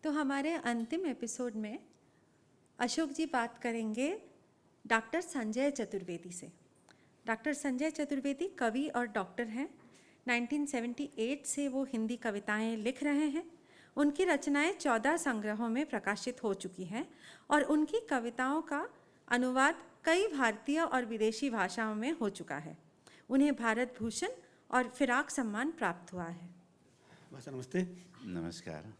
तो हमारे अंतिम एपिसोड में अशोक जी बात करेंगे डॉक्टर संजय चतुर्वेदी से। डॉक्टर संजय चतुर्वेदी कवि और डॉक्टर हैं। 1978 से वो हिंदी कविताएं लिख रहे हैं। उनकी रचनाएं 14 संग्रहों में प्रकाशित हो चुकी हैं और उनकी कविताओं का अनुवाद कई भारतीय और विदेशी भाषाओं में हो चुका है। उन्हें भारत भूषण और फिराक सम्मान प्राप्त हुआ है। भाषा नमस्ते। नमस्कार।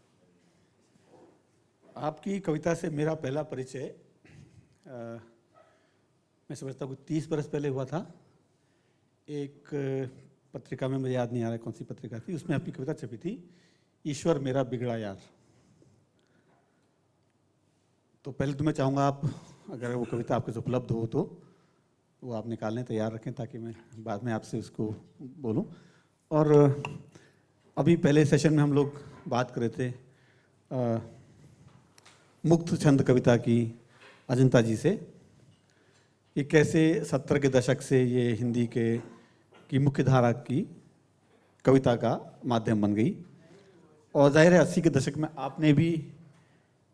आपकी कविता से मेरा पहला परिचय मैं समझता हूँ 30 बरस पहले हुआ था। एक पत्रिका में, मुझे याद नहीं आ रहा कौन सी पत्रिका थी, उसमें आपकी कविता छपी थी, ईश्वर मेरा बिगड़ा यार। तो पहले तो मैं चाहूँगा आप, अगर वो कविता आपके से उपलब्ध हो तो वो आप निकालने तैयार रखें ताकि मैं बाद में आपसे उसको बोलूँ। और अभी पहले सेशन में हम लोग बात कर रहे थे मुक्त छंद कविता की अजंता जी से, कि कैसे 70 के दशक से ये हिंदी की मुख्य धारा की कविता का माध्यम बन गई। और जाहिर है 80 के दशक में आपने भी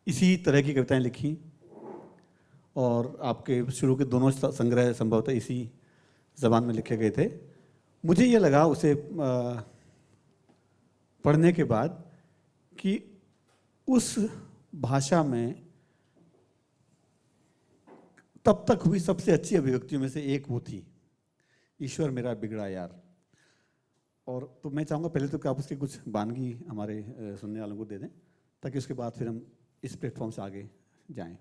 इसी तरह की कविताएं लिखी और आपके शुरू के दोनों संग्रह संभवतः इसी ज़बान में लिखे गए थे। मुझे ये लगा उसे पढ़ने के बाद कि उस भाषा में तब तक हुई सबसे अच्छी अभिव्यक्तियों में से एक वो थी, ईश्वर मेरा बिगड़ा यार। और तो मैं चाहूँगा पहले तो कि आप उसकी कुछ वानगी हमारे सुनने वालों को दे दें ताकि उसके बाद फिर हम इस प्लेटफॉर्म से आगे जाएं।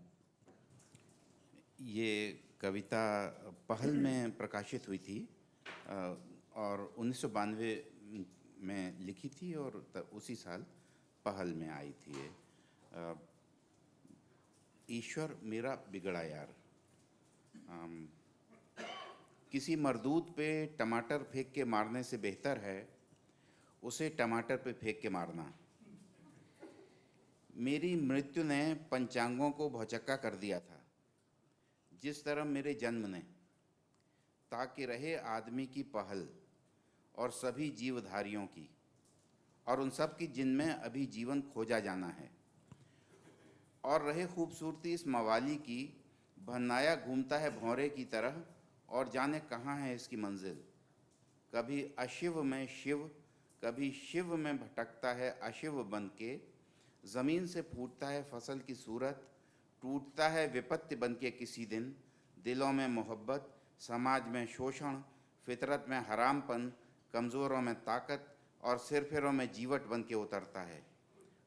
ये कविता पहल में प्रकाशित हुई थी और 1992 में लिखी थी और उसी साल पहल में आई थी ये। ईश्वर मेरा बिगड़ा यार। किसी मरदूत पे टमाटर फेंक के मारने से बेहतर है उसे टमाटर पे फेंक के मारना। मेरी मृत्यु ने पंचांगों को भौचक्का कर दिया था, जिस तरह मेरे जन्म ने, ताकि रहे आदमी की पहल और सभी जीवधारियों की और उन सब की जिनमें अभी जीवन खोजा जाना है, और रहे खूबसूरती इस मवाली की, भन्नाया घूमता है भौरे की तरह और जाने कहाँ है इसकी मंजिल। कभी अशिव में शिव, कभी शिव में भटकता है अशिव बन के। ज़मीन से फूटता है फसल की सूरत, टूटता है विपत्ति बन के किसी दिन। दिलों में मोहब्बत, समाज में शोषण, फितरत में हरामपन, कमज़ोरों में ताकत और सिरफिरों में जीवट बन के उतरता है।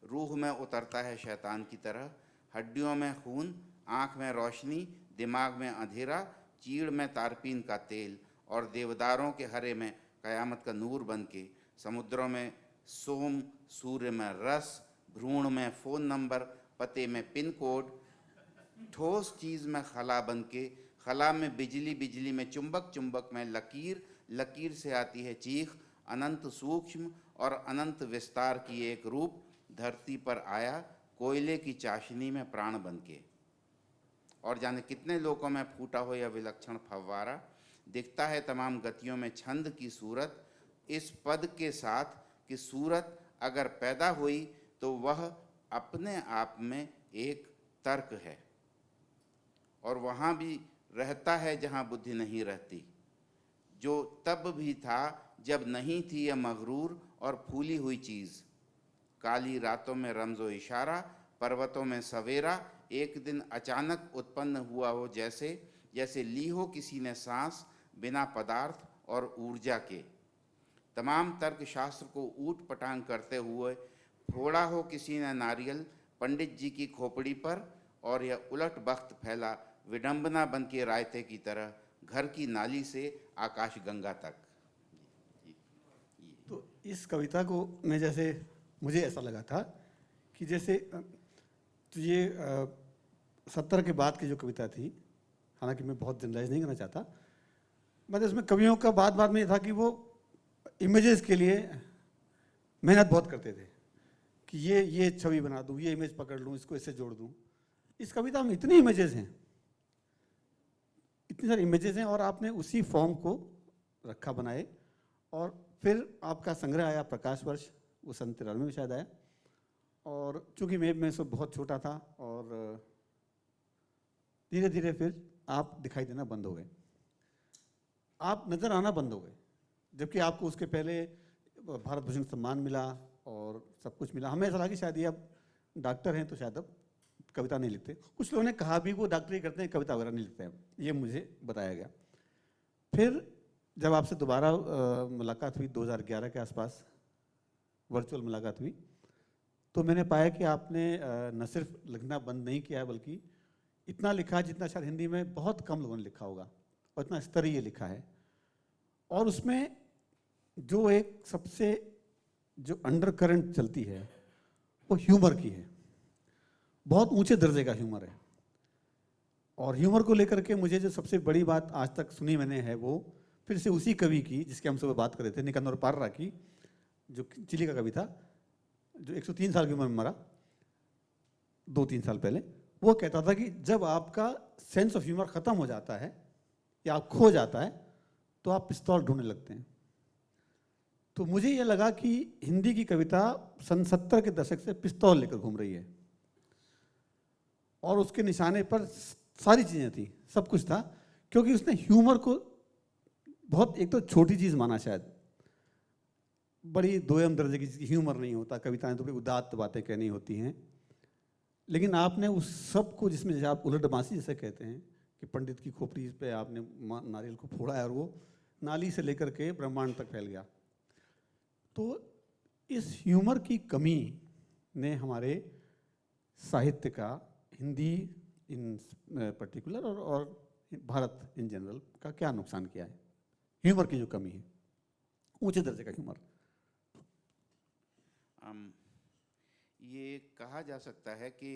रूह में उतरता है शैतान की तरह, हड्डियों में खून, आँख में रोशनी, दिमाग में अंधेरा, चीड़ में तारपीन का तेल और देवदारों के हरे में क़यामत का नूर बन के। समुद्रों में सोम, सूर्य में रस, भ्रूण में फ़ोन नंबर, पते में पिन कोड, ठोस चीज़ में खला बन के, खला में बिजली, बिजली में चुंबक, चुंबक में लकीर, लकीर से आती है चीख। अनंत सूक्ष्म और अनंत विस्तार की एक रूप धरती पर आया कोयले की चाशनी में प्राण बन के। और जाने कितने लोकों में फूटा हो यह विलक्षण फव्वारा, दिखता है तमाम गतियों में छंद की सूरत, इस पद के साथ कि सूरत अगर पैदा हुई तो वह अपने आप में एक तर्क है और वहाँ भी रहता है जहाँ बुद्धि नहीं रहती, जो तब भी था जब नहीं थी यह मगरूर और फूली हुई चीज़। काली रातों में रमज़ो इशारा, पर्वतों में सवेरा, एक दिन अचानक उत्पन्न हुआ हो, जैसे जैसे ली हो किसी ने सांस बिना पदार्थ और ऊर्जा के। तमाम तर्क शास्त्र को ऊट पटांग करते हुए फोड़ा हो किसी ने नारियल पंडित जी की खोपड़ी पर, और यह उलट बख्त फैला विडंबना बन के रायते की तरह घर की नाली से आकाश गंगा तक। तो इस कविता को मैं, जैसे मुझे ऐसा लगा था कि जैसे तो ये 70 के बाद की जो कविता थी, हालांकि मैं बहुत जनरलाइज नहीं करना चाहता, मतलब इसमें कवियों का बात में ये था कि वो इमेजेस के लिए मेहनत बहुत करते थे कि ये छवि बना दूँ, ये इमेज पकड़ लूँ, इसको इससे जोड़ दूँ। इस कविता में इतनी इमेजेस हैं, इतनी सारी इमेजेस हैं, और आपने उसी फॉर्म को रखा बनाए। और फिर आपका संग्रह आया प्रकाश वर्ष, वो सन 93 में शायद आया, और चूंकि मैं सब बहुत छोटा था और धीरे धीरे फिर आप दिखाई देना बंद हो गए, आप नज़र आना बंद हो गए, जबकि आपको उसके पहले भारत भूषण सम्मान मिला और सब कुछ मिला। हमें ऐसा लगा कि शायद ये अब डॉक्टर हैं तो शायद अब कविता नहीं लिखते। कुछ लोगों ने कहा भी वो डॉक्टरी करते हैं, कविता वगैरह नहीं लिखते हैं, ये मुझे बताया गया। फिर जब आपसे दोबारा मुलाकात हुई 2011 के आसपास, वर्चुअल मुलाकात हुई, तो मैंने पाया कि आपने न सिर्फ लिखना बंद नहीं किया बल्कि इतना लिखा जितना शायद हिंदी में बहुत कम लोगों ने लिखा होगा, और इतना स्तरीय लिखा है। और उसमें जो एक सबसे जो अंडर करंट चलती है वो ह्यूमर की है, बहुत ऊंचे दर्जे का ह्यूमर है। और ह्यूमर को लेकर के मुझे जो सबसे बड़ी बात आज तक सुनी मैंने है वो फिर से उसी कवि की जिसकी हम सुबह बात कर रहे थे, निकंदर पार्रा की, जो चिली का कवि था, जो 103 साल की उम्र में मरा 2-3 साल पहले। वो कहता था कि जब आपका सेंस ऑफ ह्यूमर ख़त्म हो जाता है या आप खो जाता है तो आप पिस्तौल ढूंढने लगते हैं। तो मुझे ये लगा कि हिंदी की कविता सन 70 के दशक से पिस्तौल लेकर घूम रही है, और उसके निशाने पर सारी चीज़ें थी, सब कुछ था, क्योंकि उसने ह्यूमर को बहुत, एक तो छोटी चीज़ माना, शायद बड़ी दोयम दर्जे की चीज़, ह्यूमर नहीं होता, कविताएं तो बड़ी उदात्त बातें कहनी होती हैं। लेकिन आपने उस सब को, जिसमें जैसे आप उलटबांसी जैसे कहते हैं कि पंडित की खोपड़ी पे आपने नारियल को फोड़ा है और वो नाली से लेकर के ब्रह्मांड तक फैल गया। तो इस ह्यूमर की कमी ने हमारे साहित्य का, हिंदी इन पर्टिकुलर और भारत इन जनरल का क्या नुकसान किया है? ह्यूमर की जो कमी है, ऊंचे दर्जे का ह्यूमर। ये कहा जा सकता है कि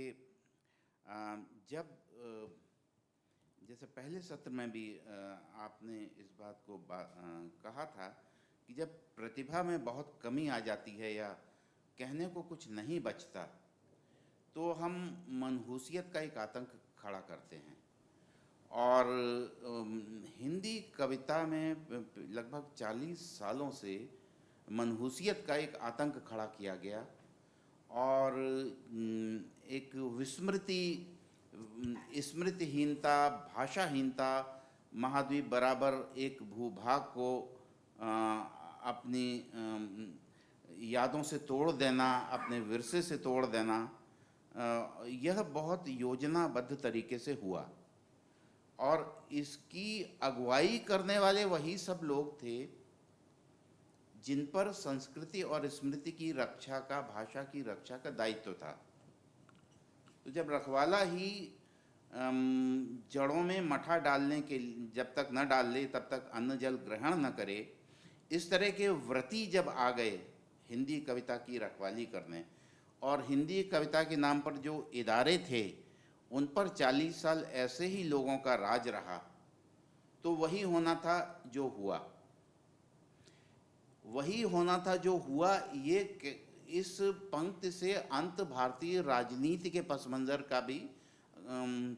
जब जैसे पहले सत्र में भी आपने इस बात को कहा था कि जब प्रतिभा में बहुत कमी आ जाती है या कहने को कुछ नहीं बचता, तो हम मनहूसियत का एक आतंक खड़ा करते हैं। और हिंदी कविता में लगभग 40 सालों से मनहूसियत का एक आतंक खड़ा किया गया, और एक स्मृतिहीनता, भाषाहीनता, महाद्वीप बराबर एक भूभाग को अपनी यादों से तोड़ देना, अपने विरसे से तोड़ देना, यह बहुत योजनाबद्ध तरीके से हुआ। और इसकी अगुवाई करने वाले वही सब लोग थे जिन पर संस्कृति और स्मृति की रक्षा का, भाषा की रक्षा का दायित्व था। तो जब रखवाला ही जड़ों में मठा डालने के, जब तक न डाल ले तब तक अन्न जल ग्रहण न करे, इस तरह के व्रती जब आ गए हिंदी कविता की रखवाली करने, और हिंदी कविता के नाम पर जो इदारे थे उन पर 40 साल ऐसे ही लोगों का राज रहा, तो वही होना था जो हुआ। वही होना था जो हुआ। ये इस पंक्ति से अंत भारतीय राजनीति के पस मंज़र का भी,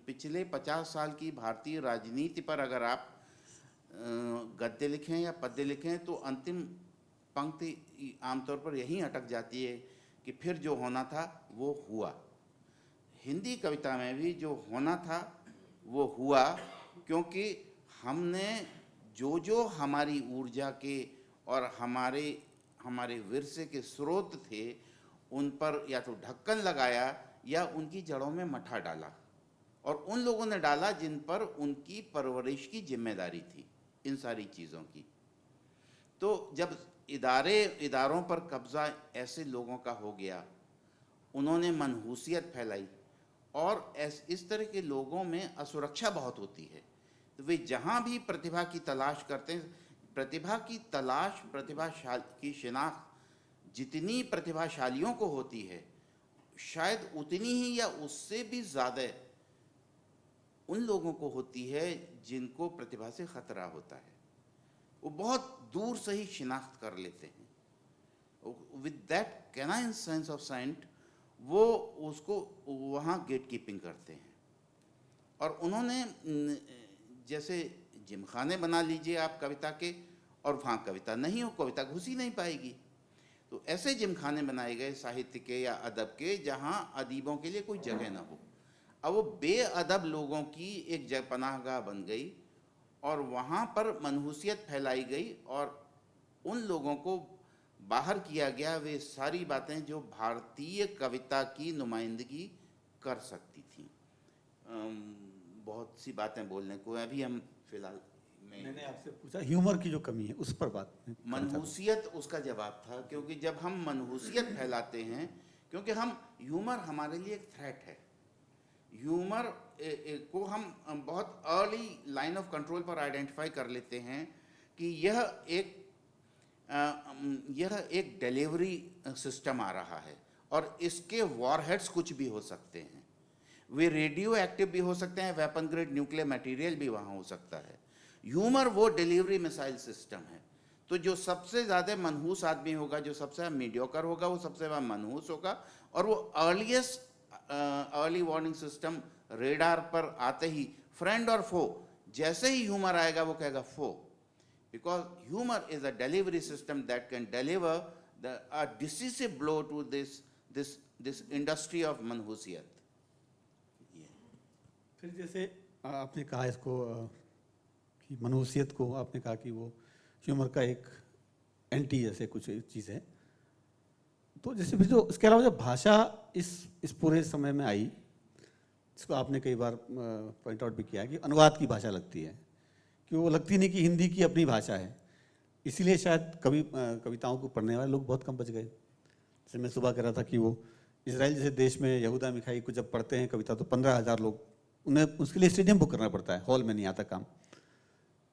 पिछले 50 साल की भारतीय राजनीति पर अगर आप गद्य लिखें या पद्य लिखें तो अंतिम पंक्ति आमतौर पर यहीं अटक जाती है कि फिर जो होना था वो हुआ। हिंदी कविता में भी जो होना था वो हुआ, क्योंकि हमने जो जो हमारी ऊर्जा के और हमारे विरसे के स्रोत थे उन पर या तो ढक्कन लगाया या उनकी जड़ों में मठा डाला, और उन लोगों ने डाला जिन पर उनकी परवरिश की जिम्मेदारी थी इन सारी चीज़ों की। तो जब इदारों पर कब्जा ऐसे लोगों का हो गया, उन्होंने मनहूसियत फैलाई, और इस तरह के लोगों में असुरक्षा बहुत होती है। तो वे जहाँ भी प्रतिभा की तलाश करते हैं, प्रतिभा की तलाश, की शिनाख्त जितनी प्रतिभाशालियों को होती है, शायद उतनी ही या उससे भी ज़्यादा उन लोगों को होती है जिनको प्रतिभा से ख़तरा होता है। वो बहुत दूर से ही शिनाख्त कर लेते हैं with that canine sense of scent, वो उसको वहाँ गेट कीपिंग करते हैं। और उन्होंने जैसे जिमखाने बना लीजिए आप कविता के, और वहाँ कविता नहीं हो, कविता घुस ही नहीं पाएगी। तो ऐसे जिमखाने बनाए गए साहित्य के या अदब के जहाँ अदीबों के लिए कोई जगह ना हो। अब वो बेअदब लोगों की एक पनाहगाह बन गई और वहाँ पर मनहूसियत फैलाई गई और उन लोगों को बाहर किया गया वे सारी बातें जो भारतीय कविता की नुमाइंदगी कर सकती थी। बहुत सी बातें बोलने को, अभी हम फिलहाल मैंने आपसे पूछा ह्यूमर की जो कमी है उस पर बात करना चाहता हूं। मनहूसियत उसका जवाब था, क्योंकि जब हम मनहूसियत फैलाते हैं, क्योंकि हम ह्यूमर हमारे लिए एक थ्रेट है। ह्यूमर को हम बहुत अर्ली लाइन ऑफ कंट्रोल पर आइडेंटिफाई कर लेते हैं कि यह एक डिलीवरी सिस्टम आ रहा है और इसके वॉरहेड्स कुछ भी हो सकते हैं। वे रेडियो एक्टिव भी हो सकते हैं, वेपन ग्रेड न्यूक्लियर मटेरियल भी वहाँ हो सकता है। ह्यूमर वो डिलीवरी मिसाइल सिस्टम है। तो जो सबसे ज़्यादा मनहूस आदमी होगा, जो सबसे मीडियोकर होगा, वो सबसे ज़्यादा मनहूस होगा। और वो अर्ली वार्निंग सिस्टम रेडार पर आते ही फ्रेंड और फो, जैसे ही ह्यूमर आएगा वो कहेगा फो, because humour is a delivery system that can deliver a decisive blow to this industry of मनहूसियत। फिर जैसे आपने कहा इसको कि मनहूसियत को आपने कहा कि वो ह्यूमर का एक एंटी जैसे कुछ चीज़ है, तो जैसे फिर जो इसके अलावा जब भाषा इस पूरे समय में आई, इसको आपने कई बार पॉइंट आउट भी किया कि अनुवाद की भाषा लगती है, कि वो लगती नहीं कि हिंदी की अपनी भाषा है, इसीलिए शायद कविताओं को पढ़ने वाले लोग बहुत कम बच गए। जैसे मैं सुबह कह रहा था कि वो इसराइल जैसे देश में यहूदा मिखाई को जब पढ़ते हैं कविता तो 15,000 लोग, उन्हें उसके लिए स्टेडियम बुक करना पड़ता है, हॉल में नहीं आता काम।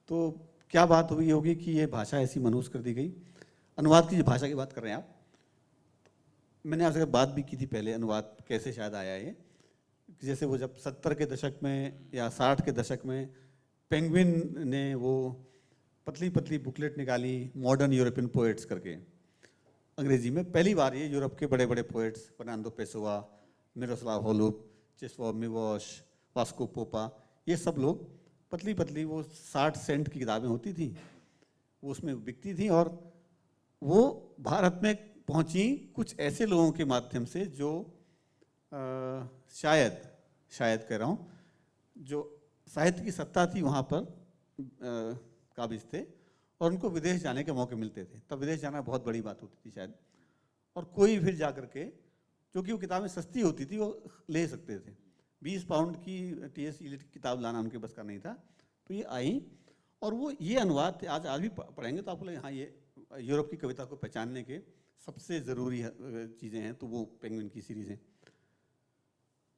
तो क्या बात हुई होगी कि ये भाषा ऐसी मनहूस कर दी गई। अनुवाद की जो भाषा की बात कर रहे हैं आप, मैंने आपसे बात भी की थी पहले, अनुवाद कैसे शायद आया ये, जैसे वो जब 70 के दशक में या 60 के दशक में पेंगुइन ने वो पतली पतली बुकलेट निकाली मॉडर्न यूरोपियन पोएट्स करके, अंग्रेजी में पहली बार ये यूरोप के बड़े बड़े poets Fernando Pessoa, Miroslav Holub, Czeslaw Milosz, Vasko Popa, ये सब लोग पतली पतली वो 60 सेंट की किताबें होती थी, वो उसमें बिकती थी और वो भारत में पहुंची कुछ ऐसे लोगों के माध्यम से जो शायद कह रहा हूँ, जो साहित्य की सत्ता थी वहाँ पर काबिज थे और उनको विदेश जाने के मौके मिलते थे। तब विदेश जाना बहुत बड़ी बात होती थी शायद, और कोई फिर जा कर के, क्योंकि वो किताबें सस्ती होती थी, वो ले सकते थे। 20 पाउंड की टी.एस. इलियट की किताब लाना उनके बस का नहीं था, तो ये आई और वो ये अनुवाद थे। आज भी पढ़ेंगे तो आपको लगेगा हाँ ये यूरोप की कविता को पहचानने के सबसे ज़रूरी चीज़ें हैं, तो वो पेंगुइन की सीरीज़ हैं।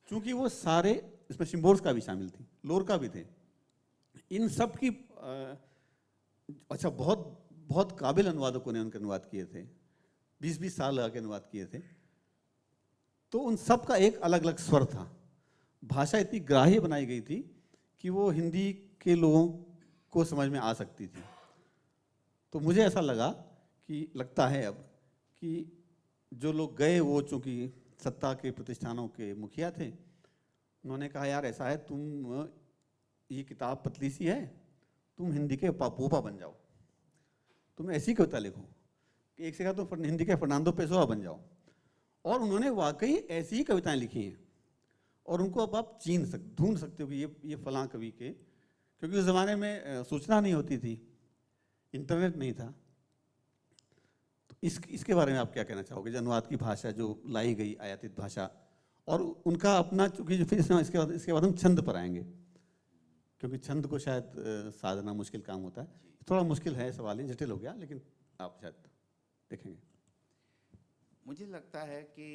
चूँकि वो सारे, इसमें शिम्बोर्स का भी शामिल थी, लोर का भी थे, इन सब की अच्छा बहुत काबिल अनुवादकों ने उनके अनुवाद किए थे, 20-20 साल लगा के अनुवाद किए थे। तो उन सब का एक अलग अलग स्वर था। भाषा इतनी ग्राह्य बनाई गई थी कि वो हिंदी के लोगों को समझ में आ सकती थी। तो मुझे ऐसा लगता है अब कि जो लोग गए वो चूँकि सत्ता के प्रतिष्ठानों के मुखिया थे, उन्होंने कहा यार ऐसा है, तुम ये किताब पतली सी है, तुम हिंदी के पोपा बन जाओ, तुम ऐसी कविता लिखो कि एक से कहा तुम हिंदी के फर्नांडो पेसोवा बन जाओ। और उन्होंने वाकई ऐसी ही कविताएं लिखी हैं और उनको अब आप ढूंढ सकते हो कि ये फलां कवि के, क्योंकि उस ज़माने में सूचना नहीं होती थी, इंटरनेट नहीं था। तो इसके बारे में आप क्या कहना चाहोगे, जो अनुवाद की भाषा जो लाई गई, आयातित भाषा, और उनका अपना, चूँकि फिर इसके बाद हम छंद पर आएंगे, क्योंकि छंद को शायद साधना मुश्किल काम होता है। थोड़ा मुश्किल है सवाल, ही जटिल हो गया, लेकिन आप शायद देखेंगे। मुझे लगता है कि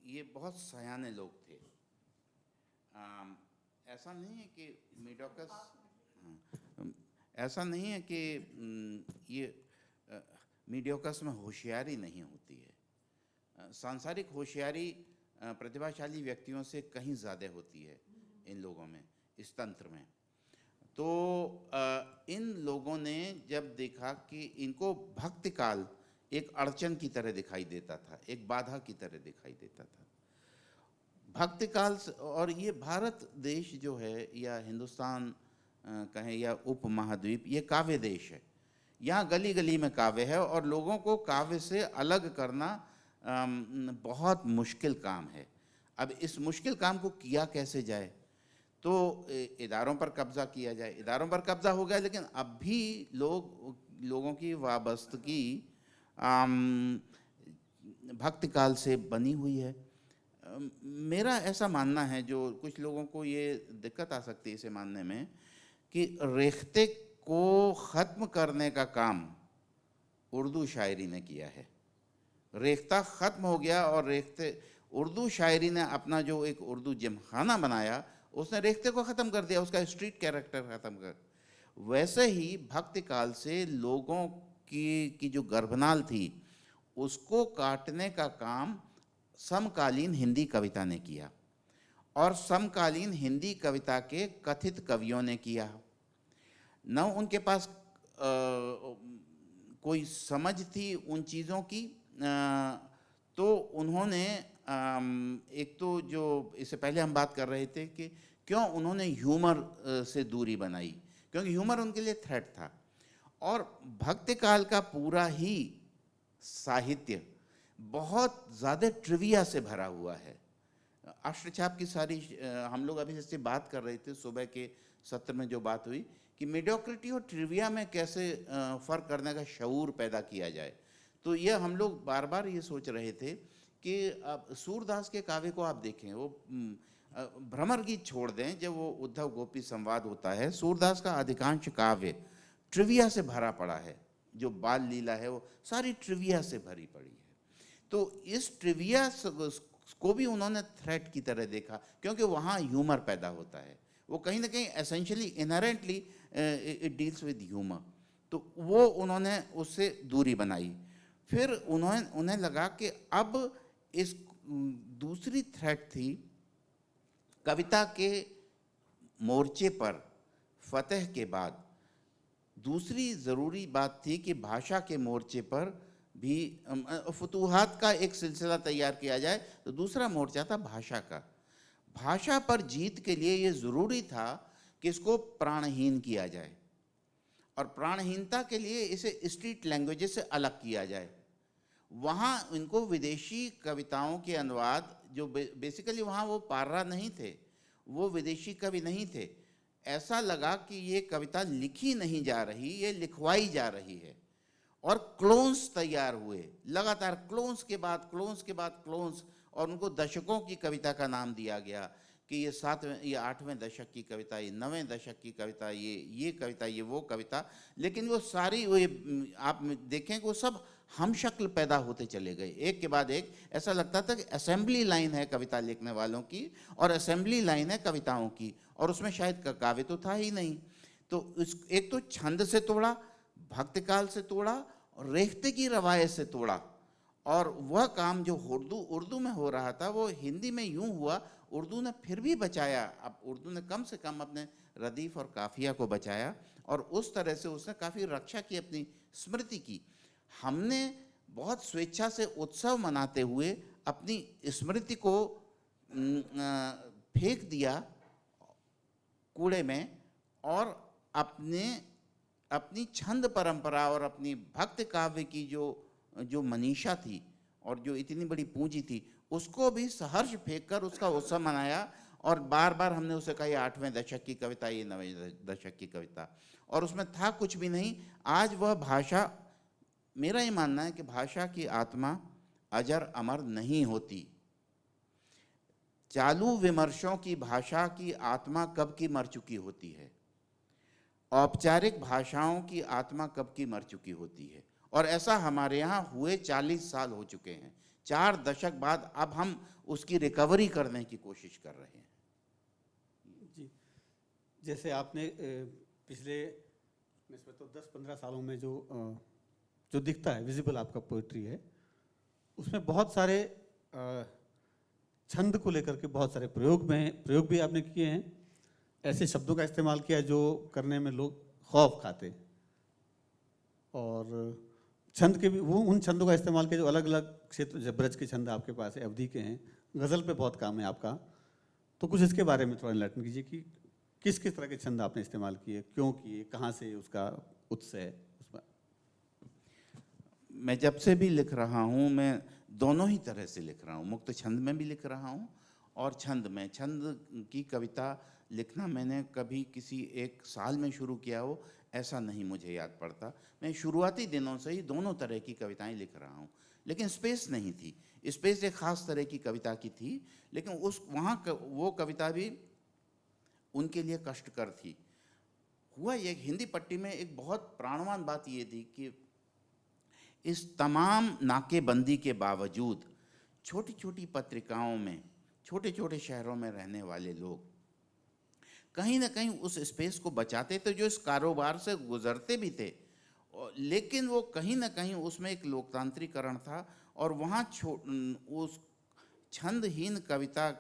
ये बहुत सयाने लोग थे। ऐसा नहीं है कि ये मीडियोकस में होशियारी नहीं होती है। सांसारिक होशियारी प्रतिभाशाली व्यक्तियों से कहीं ज़्यादा होती है इन लोगों में, इस तंत्र में। तो इन लोगों ने जब देखा कि इनको भक्ति काल एक अड़चन की तरह दिखाई देता था, एक बाधा की तरह दिखाई देता था, भक्ति काल। और ये भारत देश जो है, या हिंदुस्तान कहें या उपमहाद्वीप, ये काव्य देश है। यहाँ गली गली में काव्य है और लोगों को काव्य से अलग करना बहुत मुश्किल काम है। अब इस मुश्किल काम को किया कैसे जाए? तो इदारों पर कब्जा किया जाए। इदारों पर कब्जा हो गया, लेकिन अब भी लोगों की वाबस्तगी भक्ति काल से बनी हुई है। मेरा ऐसा मानना है, जो कुछ लोगों को ये दिक्कत आ सकती है इसे मानने में, कि रेख्ते को ख़त्म करने का काम उर्दू शायरी ने किया है। रेख्ता ख़त्म हो गया और रेख्ते, उर्दू शायरी ने अपना जो एक उर्दू जिमखाना बनाया, उसने रेख्ते को ख़त्म कर दिया, उसका स्ट्रीट कैरेक्टर ख़त्म कर। वैसे ही भक्ति काल से लोगों की जो गर्भनाल थी, उसको काटने का काम समकालीन हिंदी कविता ने किया और समकालीन हिंदी कविता के कथित कवियों ने किया। न उनके पास कोई समझ थी उन चीज़ों की, तो उन्होंने एक तो जो इससे पहले हम बात कर रहे थे कि क्यों उन्होंने ह्यूमर से दूरी बनाई, क्योंकि ह्यूमर उनके लिए थ्रेट था। और भक्ति काल का पूरा ही साहित्य बहुत ज़्यादा ट्रिविया से भरा हुआ है। अष्टछाप की सारी, हम लोग अभी इससे बात कर रहे थे सुबह के सत्र में, जो बात हुई कि मीडियोक्रिटी और ट्रिविया में कैसे फ़र्क करने का शऊर पैदा किया जाए। तो ये हम लोग बार बार ये सोच रहे थे कि अब सूरदास के काव्य को आप देखें, वो भ्रमर गीत छोड़ दें, जब वो उद्धव गोपी संवाद होता है, सूरदास का अधिकांश काव्य ट्रिविया से भरा पड़ा है। जो बाल लीला है वो सारी ट्रिविया से भरी पड़ी है। तो इस ट्रिविया को भी उन्होंने थ्रेट की तरह देखा, क्योंकि वहाँ ह्यूमर पैदा होता है। वो कहीं ना कहीं essentially inherently it deals with humour. तो वो उन्होंने उससे दूरी बनाई। फिर उन्हें लगा कि अब इस दूसरी थ्रेट थी कविता के मोर्चे पर फतेह के बाद। दूसरी ज़रूरी बात थी कि भाषा के मोर्चे पर भी फतूहात का एक सिलसिला तैयार किया जाए। तो दूसरा मोर्चा था भाषा का। भाषा पर जीत के लिए ये ज़रूरी था कि इसको प्राणहीन किया जाए, और प्राणहीनता के लिए इसे स्ट्रीट लैंग्वेजेस से अलग किया जाए। वहाँ इनको विदेशी कविताओं के अनुवाद, जो बेसिकली वहाँ वो पार्रा नहीं थे, वो विदेशी कवि नहीं थे। ऐसा लगा कि ये कविता लिखी नहीं जा रही, ये लिखवाई जा रही है। और क्लोन्स तैयार हुए, लगातार क्लोन्स के बाद क्लोन्स के बाद क्लोन्स, और उनको दशकों की कविता का नाम दिया गया कि ये 7वें ये 8वें दशक की कविता, ये 9वें दशक की कविता, ये कविता, ये वो कविता। लेकिन वो सारी, वो आप देखें कि वो सब हम शक्ल पैदा होते चले गए, एक के बाद एक। ऐसा लगता था कि असेंबली लाइन है कविता लिखने वालों की, और असेंबली लाइन है कविताओं की, और उसमें शायद काव्य तो था ही नहीं। तो एक तो छंद से तोड़ा, भक्तिकाल से तोड़ा, और रेख्ते की रवायत से तोड़ा। और वह काम जो उर्दू में हो रहा था, वो हिंदी में यूं हुआ, उर्दू ने फिर भी बचाया। अब उर्दू ने कम से कम अपने रदीफ और काफिया को बचाया, और उस तरह से उसने काफ़ी रक्षा की, अपनी स्मृति की। हमने बहुत स्वेच्छा से उत्सव मनाते हुए अपनी स्मृति को फेंक दिया कूड़े में, और अपनी छंद परंपरा और अपनी भक्ति काव्य की जो मनीषा थी और जो इतनी बड़ी पूंजी थी, उसको भी सहर्ष फेंक कर उसका उत्सव मनाया। और बार बार हमने उसे कहा, ये 8वें दशक की कविता, ये 9वें दशक की कविता, और उसमें था कुछ भी नहीं। आज वह भाषा, मेरा ये मानना है कि भाषा की आत्मा अजर अमर नहीं होती। चालू विमर्शों की भाषा की आत्मा कब की मर चुकी होती है, औपचारिक भाषाओं की आत्मा कब की मर चुकी होती है। और ऐसा हमारे यहाँ हुए 40 साल हो चुके हैं। 4 दशक बाद अब हम उसकी रिकवरी करने की कोशिश कर रहे हैं। जी, जैसे आपने पिछले इसमें तो 10-15 सालों में जो दिखता है, विजिबल आपका पोइट्री है, उसमें बहुत सारे छंद को लेकर के बहुत सारे प्रयोग भी आपने किए हैं। ऐसे शब्दों का इस्तेमाल किया जो करने में लोग खौफ खाते, और छंद के भी वो उन छंदों का इस्तेमाल किया जो अलग अलग क्षेत्र, जब ब्रज के छंद आपके पास है, अवधि के हैं, गज़ल पे बहुत काम है आपका। तो कुछ इसके बारे में थोड़ा एनलाइटन कीजिए कि किस किस तरह के छंद आपने इस्तेमाल किए, क्यों किए, कहाँ से उसका उत्स है, उसमें मैं जब से भी लिख रहा हूँ, मैं दोनों ही तरह से लिख रहा हूँ। मुक्त छंद में भी लिख रहा हूँ और छंद में। छंद की कविता लिखना मैंने कभी किसी एक साल में शुरू किया हो ऐसा नहीं मुझे याद पड़ता। मैं शुरुआती दिनों से ही दोनों तरह की कविताएं लिख रहा हूँ, लेकिन स्पेस नहीं थी। स्पेस एक ख़ास तरह की कविता की थी, लेकिन वो कविता भी उनके लिए कष्टकर थी। हुआ ये, हिंदी पट्टी में एक बहुत प्राणवान बात ये थी कि इस तमाम नाकेबंदी के बावजूद छोटी छोटी पत्रिकाओं में, छोटे छोटे शहरों में रहने वाले लोग कहीं ना कहीं उस स्पेस को बचाते थे जो इस कारोबार से गुजरते भी थे, लेकिन वो कहीं ना कहीं उसमें एक लोकतांत्रिकरण था और वहाँ उस छंदहीन कविता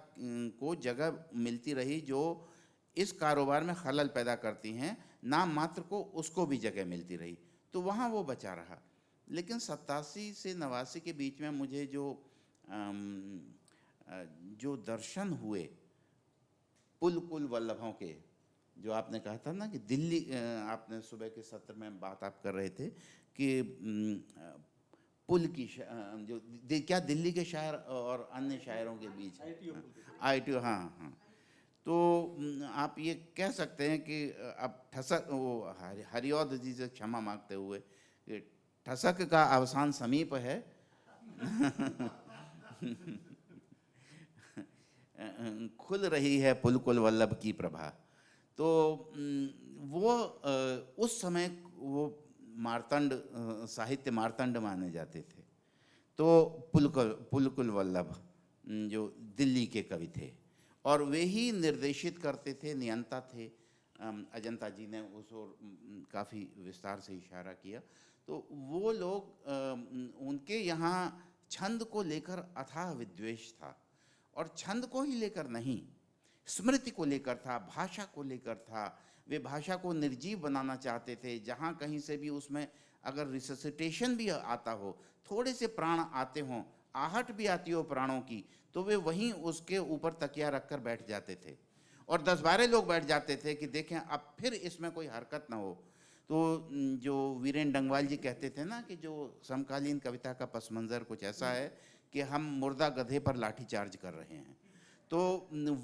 को जगह मिलती रही जो इस कारोबार में खलल पैदा करती हैं, नाम मात्र को उसको भी जगह मिलती रही, तो वहाँ वो बचा रहा। लेकिन 87 से 89 के बीच में मुझे जो दर्शन हुए पुल वल्लभों के, जो आपने कहा था ना कि दिल्ली, आपने सुबह के सत्र में बात आप कर रहे थे कि पुल की जो क्या दिल्ली के शायर और अन्य शायरों के बीच ITO, हाँ हाँ, तो आप ये कह सकते हैं कि अब ठसक, वो हरिऔध जी से क्षमा मांगते हुए कि ठसक का अवसान समीप है खुल रही है पुल वल्लभ की प्रभा। तो वो उस समय वो मार्तंड, साहित्य मार्तंड माने जाते थे। तो पुलकुल वल्लभ जो दिल्ली के कवि थे और वे ही निर्देशित करते थे, नियंता थे। अजंता जी ने उस ओर काफ़ी विस्तार से इशारा किया। तो वो लोग, उनके यहाँ छंद को लेकर अथाह विद्वेष था, और छंद को ही लेकर नहीं, स्मृति को लेकर था, भाषा को लेकर था। वे भाषा को निर्जीव बनाना चाहते थे। जहाँ कहीं से भी उसमें अगर रिससिटेशन भी आता हो, थोड़े से प्राण आते हों, आहट भी आती हो प्राणों की, तो वे वहीं उसके ऊपर तकिया रखकर बैठ जाते थे और 10-12 लोग बैठ जाते थे कि देखें अब फिर इसमें कोई हरकत ना हो। तो जो वीरेंद्र डंगवाल जी कहते थे ना कि जो समकालीन कविता का पस मंज़र कुछ ऐसा है कि हम मुर्दा गधे पर लाठी चार्ज कर रहे हैं। तो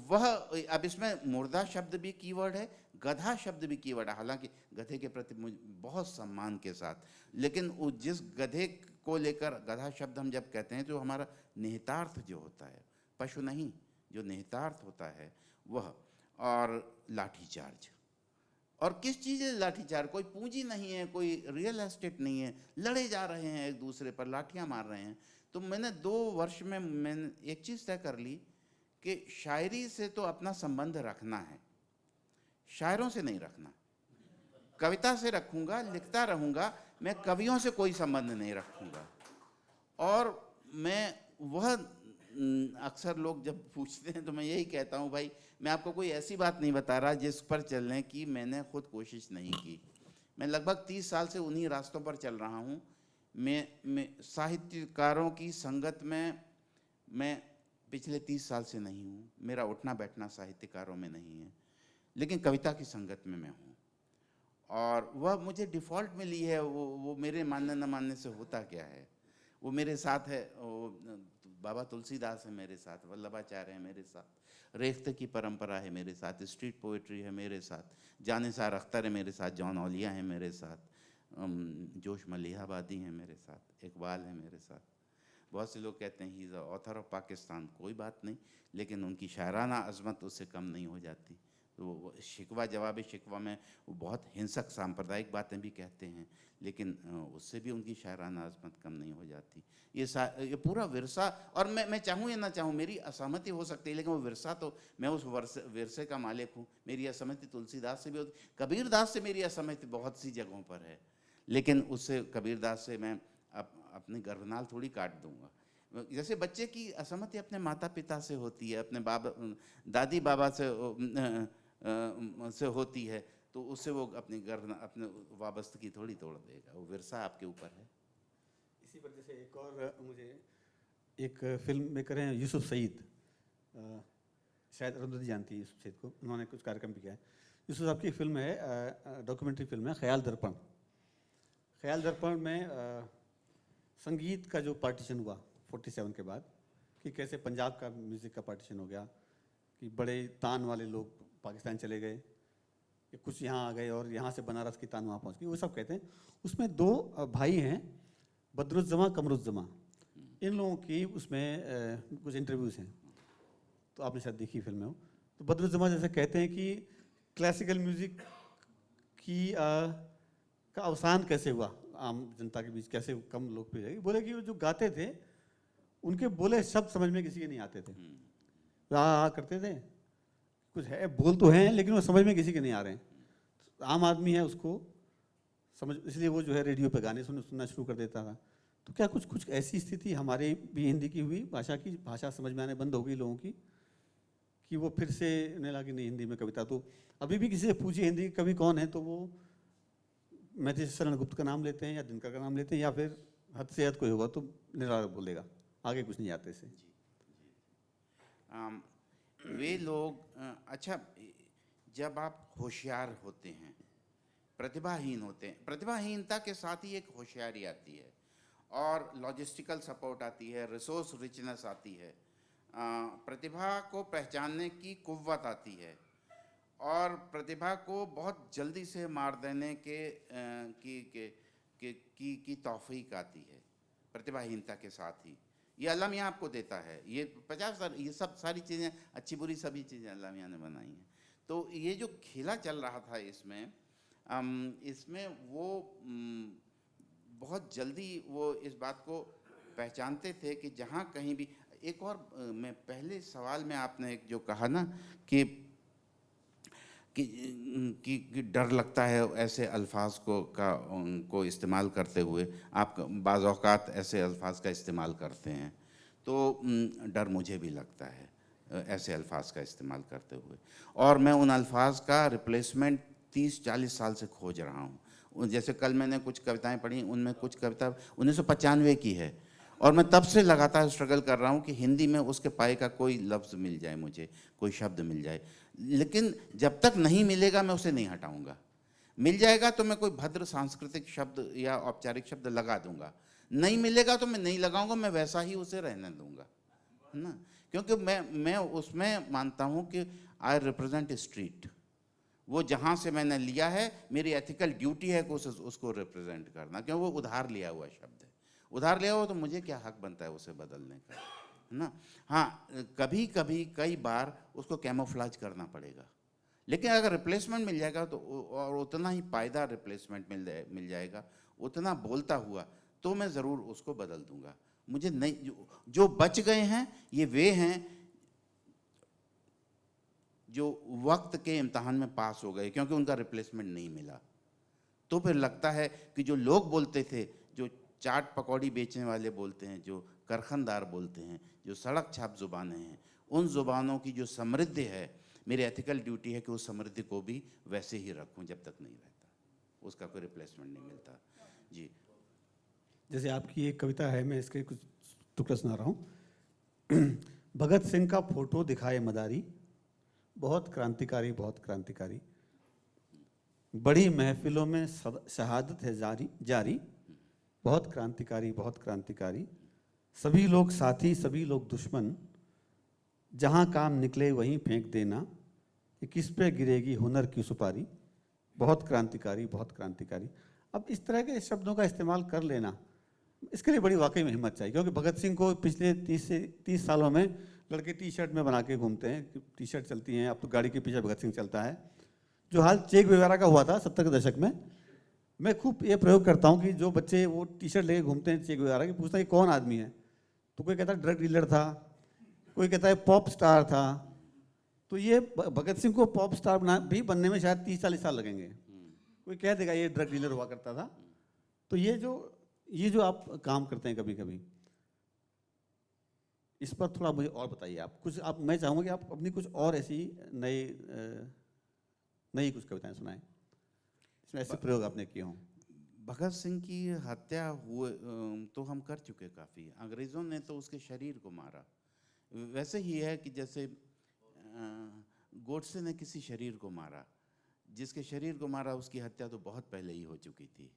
वह, अब इसमें मुर्दा शब्द भी कीवर्ड है, गधा शब्द भी कीवर्ड है। हालांकि गधे के प्रति मुझे बहुत सम्मान के साथ, लेकिन जिस गधे को लेकर गधा शब्द हम जब कहते हैं तो हमारा निहितार्थ जो होता है, पशु नहीं, जो निहितार्थ होता है वह, और लाठीचार्ज। और किस चीज़ है लाठीचार्ज? कोई पूंजी नहीं है, कोई रियल एस्टेट नहीं है, लड़े जा रहे हैं एक दूसरे पर, लाठियाँ मार रहे हैं। तो मैंने 2 वर्ष में मैंने एक चीज़ तय कर ली कि शायरी से तो अपना संबंध रखना है, शायरों से नहीं रखना। कविता से रखूँगा, लिखता रहूँगा, मैं कवियों से कोई संबंध नहीं रखूँगा। और मैं वह, अक्सर लोग जब पूछते हैं तो मैं यही कहता हूँ, भाई मैं आपको कोई ऐसी बात नहीं बता रहा जिस पर चलने की मैंने खुद कोशिश नहीं की। मैं लगभग 30 साल से उन्हीं रास्तों पर चल रहा हूँ। मैं साहित्यकारों की संगत में मैं पिछले 30 साल से नहीं हूँ। मेरा उठना बैठना साहित्यकारों में नहीं है, लेकिन कविता की संगत में मैं हूँ, और वह मुझे डिफ़ॉल्ट मिली है। वो मेरे मानने न मानने से होता क्या है, वो मेरे साथ है। बाबा तुलसीदास है मेरे साथ, वल्लभाचार्य है मेरे साथ, रेख्ते की परंपरा है मेरे साथ, स्ट्रीट पोइट्री है मेरे साथ, जानिसार अख्तर है मेरे साथ, जॉन औलिया है मेरे साथ, जोश मलिहाबादी हैं मेरे साथ, इकबाल है मेरे साथ। बहुत से लोग कहते हैं he is author of Pakistan, कोई बात नहीं, लेकिन उनकी शायराना अजमत उससे कम नहीं हो जाती। तो शिकवा जवाब शिकवा में वो बहुत हिंसक सांप्रदायिक बातें भी कहते हैं, लेकिन उससे भी उनकी शायराना अजमत कम नहीं हो जाती। ये पूरा विरसा, और मैं चाहूँ या ना चाहूँ, मेरी असहमति हो सकती है, लेकिन वो विरसा तो मैं उस विरसे का मालिक हूँ। मेरी असहमति तुलसीदास से भी होती, कबीरदास से मेरी असहमति बहुत सी जगहों पर है, लेकिन उससे कबीरदास से मैं अपने गर्भनाल थोड़ी काट दूंगा। जैसे बच्चे की असहमति अपने माता पिता से होती है, अपने दादी बाबा से होती है, तो उससे वो अपने वाबस्तगी थोड़ी तोड़ देगा। वो विरसा आपके ऊपर है। इसी वजह से एक और मुझे एक फिल्म मेकर हैं यूसुफ सईद, शायद अरुंधति जानती है यूसुफ सईद को, उन्होंने कुछ कार्यक्रम भी किया है। यूसुफ साहब की फिल्म है, डॉक्यूमेंट्री फिल्म है ख्याल दर्पण। ख्याल दर्पण में संगीत का जो पार्टीशन हुआ 47 के बाद, कि कैसे पंजाब का म्यूज़िक का पार्टीशन हो गया, कि बड़े तान वाले लोग पाकिस्तान चले गए, कि कुछ यहाँ आ गए और यहाँ से बनारस की तान वहाँ पहुँच गई, वो सब कहते हैं। उसमें दो भाई हैं, बदरुज्जमा कमरुज्जमा, इन लोगों की उसमें कुछ इंटरव्यूज़ हैं, तो आपने शायद देखी फिल्म में हो। तो बदरुज्जमा जैसे कहते हैं कि क्लासिकल म्यूज़िक की का अवसान कैसे हुआ आम जनता के बीच, कैसे कम लोग पे जाएगी। बोले कि वो जो गाते थे उनके बोले शब्द समझ में किसी के नहीं आते थे, आ करते थे, कुछ है बोल तो हैं लेकिन वो समझ में किसी के नहीं आ रहे हैं। आम आदमी है उसको समझ, इसलिए वो जो है रेडियो पे गाने सुनना शुरू कर देता था। तो क्या कुछ ऐसी स्थिति हमारे भी हिंदी की हुई, भाषा समझ में आने बंद हो गई लोगों की, कि वो फिर से नहीं लगा कि नहीं हिंदी में कविता। तो अभी भी किसी से पूछिए हिंदी के कवि कौन है तो वो मैथिली शरण गुप्त का नाम लेते हैं या दिनकर का नाम लेते हैं, या फिर हद से हद कोई होगा तो निराला बोलेगा, आगे कुछ नहीं आते से। वे लोग अच्छा, जब आप होशियार होते हैं, प्रतिभाहीन होते हैं, प्रतिभाहीनता के साथ ही एक होशियारी आती है और लॉजिस्टिकल सपोर्ट आती है, रिसोर्स रिचनेस आती है, प्रतिभा को पहचानने की कुव्वत आती है और प्रतिभा को बहुत जल्दी से मार देने की तौफीक आती है प्रतिभाहीनता के साथ ही। ये अल्लाह मियाँ आपको देता है, ये 50 ये सब सारी चीज़ें, अच्छी बुरी सभी चीज़ें अल्लाह मियाँ ने बनाई हैं। तो ये जो खेला चल रहा था इसमें वो बहुत जल्दी वो इस बात को पहचानते थे कि जहाँ कहीं भी एक और मैं पहले सवाल में आपने एक जो कहा ना कि डर लगता है ऐसे अल्फाज को इस्तेमाल करते हुए, आप बाज़ औक़ात ऐसे अल्फाज का इस्तेमाल करते हैं, तो डर मुझे भी लगता है ऐसे अल्फाज का इस्तेमाल करते हुए। और मैं उन अल्फाज का रिप्लेसमेंट 30-40 साल से खोज रहा हूँ। जैसे कल मैंने कुछ कविताएं पढ़ी, उनमें कुछ कविता 1995 की है और मैं तब से लगातार स्ट्रगल कर रहा हूँ कि हिंदी में उसके पाए का कोई लफ्ज़ मिल जाए, मुझे कोई शब्द मिल जाए। लेकिन जब तक नहीं मिलेगा मैं उसे नहीं हटाऊंगा। मिल जाएगा तो मैं कोई भद्र सांस्कृतिक शब्द या औपचारिक शब्द लगा दूंगा, नहीं मिलेगा तो मैं नहीं लगाऊंगा, मैं वैसा ही उसे रहने दूंगा, है ना। क्योंकि मैं उसमें मानता हूँ कि आई रिप्रेजेंट स्ट्रीट, वो जहाँ से मैंने लिया है मेरी एथिकल ड्यूटी है कि उसको रिप्रेजेंट करना, क्योंकि वो उधार लिया हुआ शब्द है। उधार लिया हुआ तो मुझे क्या हक बनता है उसे बदलने का, है ना। हाँ, कभी कभी कई बार उसको कैमोफ्लेज करना पड़ेगा, लेकिन अगर रिप्लेसमेंट मिल जाएगा तो और उतना ही पायदार रिप्लेसमेंट मिल जाएगा, उतना बोलता हुआ, तो मैं ज़रूर उसको बदल दूंगा। मुझे नहीं, जो बच गए हैं ये वे हैं जो वक्त के इम्तहान में पास हो गए क्योंकि उनका रिप्लेसमेंट नहीं मिला। तो फिर लगता है कि जो लोग बोलते थे, जो चाट पकौड़ी बेचने वाले बोलते हैं, जो करखनदार बोलते हैं, जो सड़क छाप ज़ुबानें हैं, उन ज़ुबानों की जो समृद्धि है, मेरी एथिकल ड्यूटी है कि उस समृद्धि को भी वैसे ही रखूं जब तक नहीं रहता, उसका कोई रिप्लेसमेंट नहीं मिलता। जी, जैसे आपकी एक कविता है, मैं इसके कुछ टुकड़ा सुना रहा हूँ। भगत सिंह का फोटो दिखाए मदारी, बहुत क्रांतिकारी बहुत क्रांतिकारी, बड़ी महफिलों में शहादत है जारी, बहुत क्रांतिकारी बहुत क्रांतिकारी, सभी लोग साथी सभी लोग दुश्मन, जहाँ काम निकले वहीं फेंक देना, कि किस पे गिरेगी हुनर की सुपारी, बहुत क्रांतिकारी बहुत क्रांतिकारी। अब इस तरह के शब्दों का इस्तेमाल कर लेना, इसके लिए बड़ी वाकई में हिम्मत चाहिए, क्योंकि भगत सिंह को पिछले 30 सालों में लड़के टी शर्ट में बना के घूमते हैं, टी शर्ट चलती हैं, अब तो गाड़ी के पीछे भगत सिंह चलता है। जो हाल चेक वगैरह का हुआ था 70 के दशक में, मैं खूब ये प्रयोग करता हूँ कि जो बच्चे वो टी शर्ट लेके घूमते हैं चेक वगैरह की, पूछता है कि कौन आदमी है, तो कोई कहता है ड्रग डीलर था, कोई कहता है पॉप स्टार था। तो ये भगत सिंह को पॉप स्टार भी बनने में शायद 30-40 साल लगेंगे, कोई कह देगा ये ड्रग डीलर हुआ करता था। तो ये जो आप काम करते हैं कभी कभी, इस पर थोड़ा मुझे और बताइए आप कुछ। मैं चाहूँगा कि आप अपनी कुछ और ऐसी नई कुछ कविताएं सुनाएं, इसमें ऐसे प्रयोग आपने किए हों। भगत सिंह की हत्या हुए तो हम कर चुके काफ़ी, अंग्रेज़ों ने तो उसके शरीर को मारा। वैसे ही है कि जैसे गोडसे ने किसी शरीर को मारा, जिसके शरीर को मारा उसकी हत्या तो बहुत पहले ही हो चुकी थी।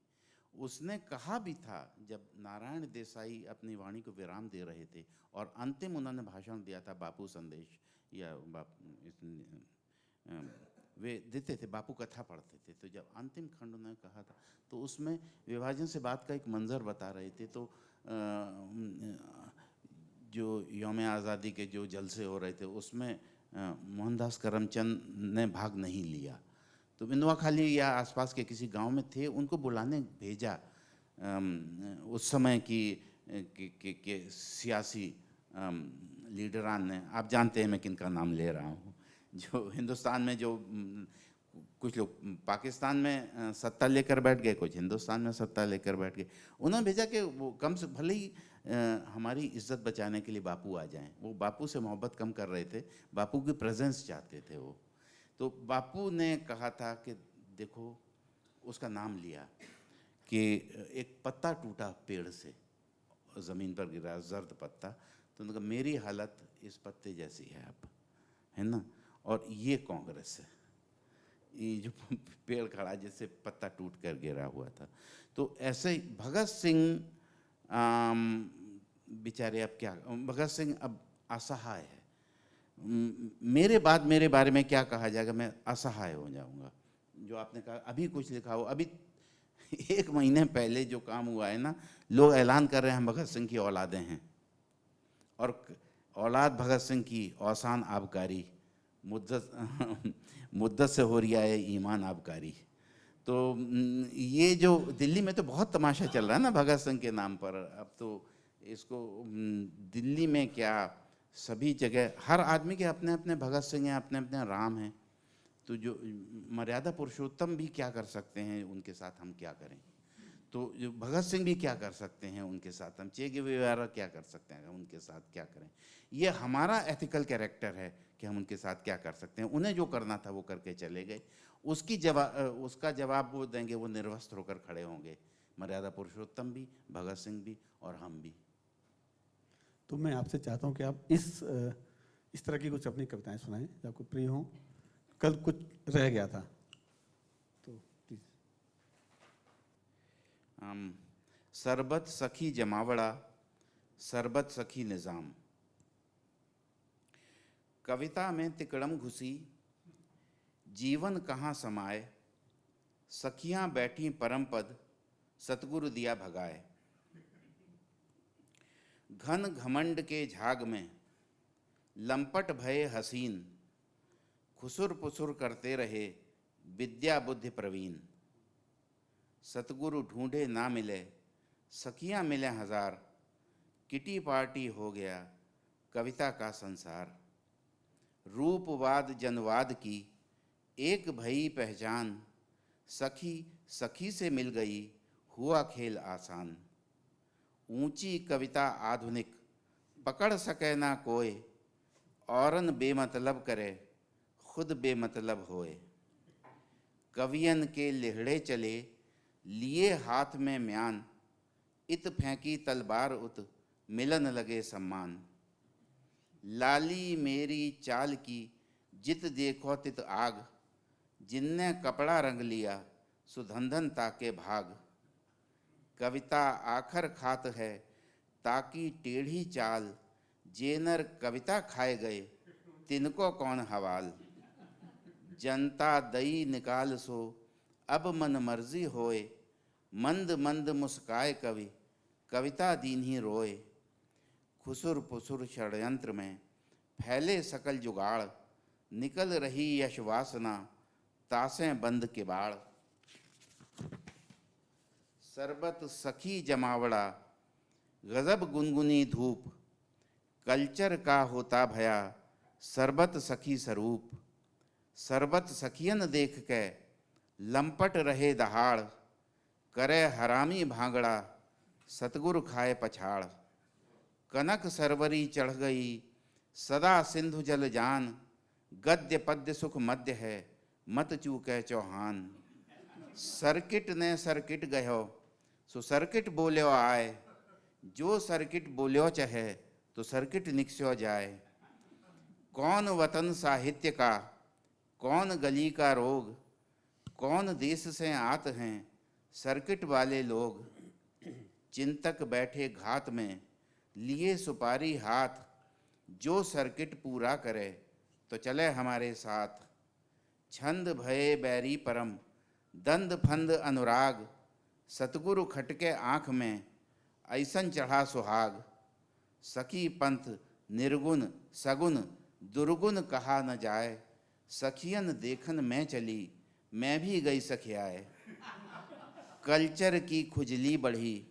उसने कहा भी था, जब नारायण देसाई अपनी वाणी को विराम दे रहे थे और अंतिम उन्होंने भाषण दिया था, बापू संदेश या वे देते थे, बापू कथा पढ़ते थे, तो जब अंतिम खंड उन्होंने कहा था तो उसमें विभाजन से बात का एक मंजर बता रहे थे। तो जो यौम आज़ादी के जो जलसे हो रहे थे उसमें मोहनदास करमचंद ने भाग नहीं लिया, तो बिंदुआ खाली या आसपास के किसी गांव में थे, उनको बुलाने भेजा उस समय के सियासी लीडरान ने। आप जानते हैं मैं किनका नाम ले रहा हूँ, जो हिंदुस्तान में जो कुछ लोग पाकिस्तान में सत्ता लेकर बैठ गए, कुछ हिंदुस्तान में सत्ता लेकर बैठ गए। उन्होंने भेजा कि वो कम से भले ही हमारी इज्जत बचाने के लिए बापू आ जाएं। वो बापू से मोहब्बत कम कर रहे थे, बापू की प्रेजेंस चाहते थे वो। तो बापू ने कहा था कि देखो, उसका नाम लिया कि एक पत्ता टूटा पेड़ से, ज़मीन पर गिरा जर्द पत्ता, तो उन्होंने कहा मेरी हालत इस पत्ते जैसी है अब, है ना, और ये कांग्रेस है, ये जो पेड़ खड़ा जिससे पत्ता टूट कर गिरा हुआ था। तो ऐसे ही भगत सिंह बेचारे अब क्या, भगत सिंह अब असहाय है। मेरे बारे में क्या कहा जाएगा, मैं असहाय हो जाऊंगा। जो आपने कहा अभी कुछ लिखा हो, अभी 1 महीने पहले जो काम हुआ है ना, लोग ऐलान कर रहे हैं हम भगत सिंह की औलादें हैं, और औलाद भगत सिंह की औसान आबकारी, मुद्दत से हो रिया है ईमान आबकारी। तो ये जो दिल्ली में तो बहुत तमाशा चल रहा है ना भगत सिंह के नाम पर। अब तो इसको दिल्ली में क्या, सभी जगह हर आदमी के अपने अपने भगत सिंह हैं, अपने अपने राम हैं। तो जो मर्यादा पुरुषोत्तम भी क्या कर सकते हैं, उनके साथ हम क्या करें। तो जो भगत सिंह भी क्या कर सकते हैं उनके साथ, हम चे गेवारा क्या कर सकते हैं उनके साथ क्या करें। ये हमारा एथिकल कैरेक्टर है कि हम उनके साथ क्या कर सकते हैं। उन्हें जो करना था वो करके चले गए, उसका जवाब वो देंगे, वो निर्वस्त्र होकर खड़े होंगे, मर्यादा पुरुषोत्तम भी, भगत सिंह भी और हम भी। तो मैं आपसे चाहता हूँ कि आप इस तरह की कुछ अपनी कविताएं सुनाएं जो आपको प्रिय हों। कल कुछ रह गया था तो प्लीज। सरबत सखी जमावड़ा, सरबत सखी निज़ाम। कविता में तिकड़म घुसी, जीवन कहाँ समाए, सखियां बैठी परम पद, सतगुरु दिया भगाए। घन घमंड के झाग में लंपट भये हसीन, खुसुर पुसुर करते रहे विद्या बुद्धि प्रवीण। सतगुरु ढूंढे ना मिले, सखियां मिले हजार, किटी पार्टी हो गया कविता का संसार। रूपवाद जनवाद की एक भई पहचान, सखी सखी से मिल गई हुआ खेल आसान। ऊंची कविता आधुनिक पकड़ सके ना कोय, औरन बेमतलब करे खुद बेमतलब होए। कवियन के लिहड़े चले लिए हाथ में म्यान, इत फेंकी तलवार उत मिलन लगे सम्मान। लाली मेरी चाल की जित देखो तित आग, जिनने कपड़ा रंग लिया सुधंधन ताके भाग। कविता आखर खात है ताकि टेढ़ी चाल, जेनर कविता खाए गए तिनको कौन हवाल। जनता दई निकाल सो अब मन मर्जी होए, मंद मंद मुस्काए कवि कविता दीन ही रोए। खुसुर पुसुर षड्यंत्र में फैले सकल जुगाड़, निकल रही यश वासना तासें बंद किबाड़। सरबत सखी जमावड़ा गजब गुनगुनी धूप, कल्चर का होता भया सरबत सखी स्वरूप। सरबत सखियन देख के लंपट रहे दहाड़, करे हरामी भांगड़ा सतगुरु खाए पछाड़। कनक सरवरी चढ़ गई सदा सिंधु जल जान, गद्य पद्य सुख मध्य है मत चूके चौहान। सर्किट ने सर्किट गयो सो सर्किट बोल्यो आए, जो सर्किट बोल्यो चहे तो सर्किट निकस्यो जाए। कौन वतन साहित्य का, कौन गली का रोग, कौन देश से आत हैं सर्किट वाले लोग चिंतक बैठे घात में, लिए सुपारी हाथ, जो सर्किट पूरा करे तो चले हमारे साथ। छंद भये बैरी परम, दंद फंद अनुराग, सतगुरु खटके आँख में, ऐसन चढ़ा सुहाग। सखी पंथ निर्गुण सगुन, दुर्गुण कहा न जाए, सखियन देखन मैं चली, मैं भी गई सखियाए। कल्चर की खुजली बढ़ी,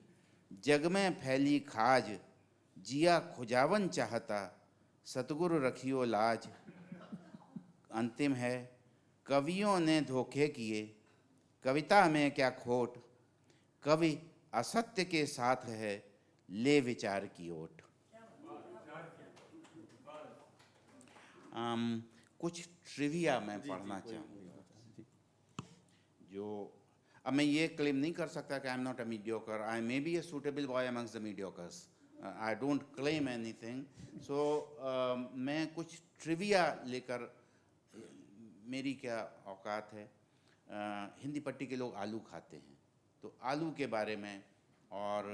जग में फैली खाज, जिया खुजावन चाहता, सतगुरु रखियो लाज। अंतिम है, कवियों ने धोखे किए, कविता में क्या खोट, कवि असत्य के साथ है, ले विचार की ओट। कुछ ट्रिविया मैं पढ़ना चाहूँगा जो, अब मैं ये क्लेम नहीं कर सकता कि I am not a mediocre, I may be a suitable boy amongst the mediocres, I don't claim anything. So मैं कुछ ट्रिविया लेकर, मेरी क्या औकात है। हिंदी पट्टी के लोग आलू खाते हैं, तो आलू के बारे में और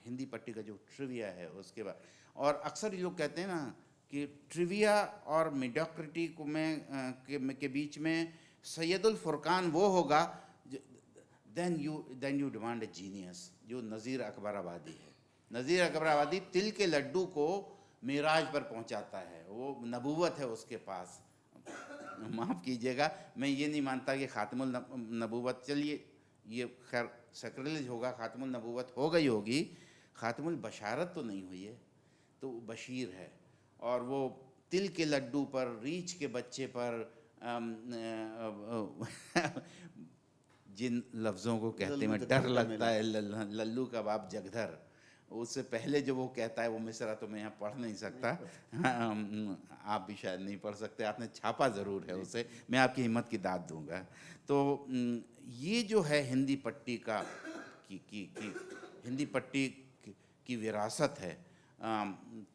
हिंदी पट्टी का जो ट्रिविया है उसके बारे, और अक्सर ये लोग कहते हैं ना कि ट्रिविया और मीडियोक्रिटी को के बीच में सैयदुल फुरकान वो होगा, then you demand a genius, जो नज़ीर अकबराबादी है। नज़ीर अकबराबादी तिल के लड्डू को मिराज पर पहुंचाता है, वो नबूवत है उसके पास। माफ़ कीजिएगा, मैं ये नहीं मानता कि खातमुल नबूवत, चलिए ये खैर सक्रिलेज होगा, खातमुल नबूवत हो गई होगी, खातमुल बशारत तो नहीं हुई है, तो बशीर है। और वो तिल के लड्डू पर, रीछ के बच्चे पर, जिन लफ्ज़ों को कहते में डर लगता है, लल्लू का बाप जगधर, उससे पहले जो वो कहता है वो मिसरा तो मैं यहाँ पढ़ नहीं सकता, आप भी शायद नहीं पढ़ सकते, आपने छापा ज़रूर है उसे, मैं आपकी हिम्मत की दाद दूंगा। तो ये जो है हिंदी पट्टी का हिंदी पट्टी की विरासत है।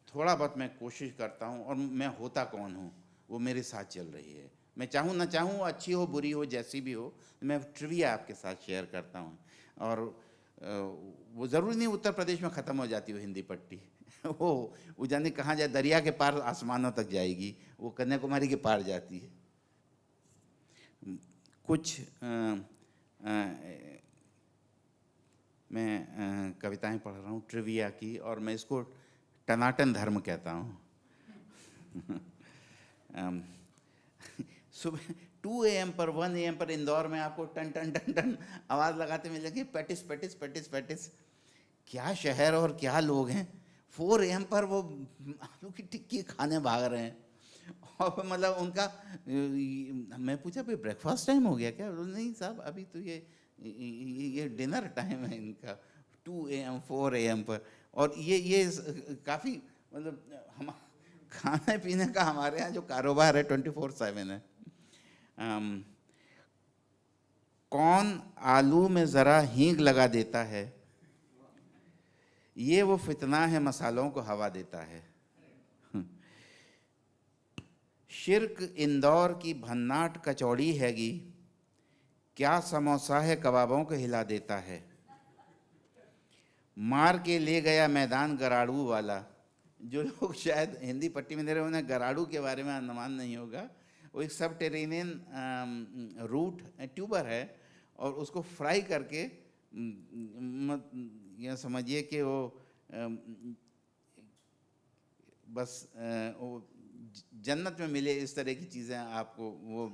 थोड़ा बहुत मैं कोशिश करता हूँ, और मैं होता कौन हूँ वो मेरे साथ चल रही है। मैं चाहूँ ना चाहूँ, अच्छी हो बुरी हो जैसी भी हो, मैं ट्रिविया आपके साथ शेयर करता हूँ। और वो ज़रूरी नहीं उत्तर प्रदेश में ख़त्म हो जाती हो हिंदी पट्टी, वो जाने कहाँ जाए, दरिया के पार आसमानों तक जाएगी, वो कन्याकुमारी के पार जाती है। कुछ मैं कविताएं पढ़ रहा हूँ ट्रिविया की, और मैं इसको टनाटन धर्म कहता हूँ। सुबह 2 AM पर 1 AM पर इंदौर में आपको टन टन टन टन आवाज़ लगाते मिलेंगे, पैटिस पैटिस पैटिस पैटिस। क्या शहर और क्या लोग हैं। 4 AM पर वो आलू की टिक्की खाने भाग रहे हैं, और मतलब उनका, मैं पूछा भाई ब्रेकफास्ट टाइम हो गया क्या? नहीं साहब, अभी तो ये डिनर टाइम है इनका, 2 AM 4 AM पर। और ये काफ़ी मतलब हम खाने पीने का हमारे यहाँ जो कारोबार है 24/7 है। कौन आलू में ज़रा हींग लगा देता है, ये वो फितना है मसालों को हवा देता है। शिर्क इंदौर की भन्नाट कचौड़ी हैगी, क्या समोसा है कबाबों को हिला देता है। मार के ले गया मैदान गराड़ू वाला। जो लोग शायद हिंदी पट्टी में दे रहे हैं उन्हें गराड़ू के बारे में अनुमान नहीं होगा। वो एक सबटेरेनियन रूट ट्यूबर है, और उसको फ्राई करके यह समझिए कि वो बस वो जन्नत में मिले इस तरह की चीज़ें आपको वो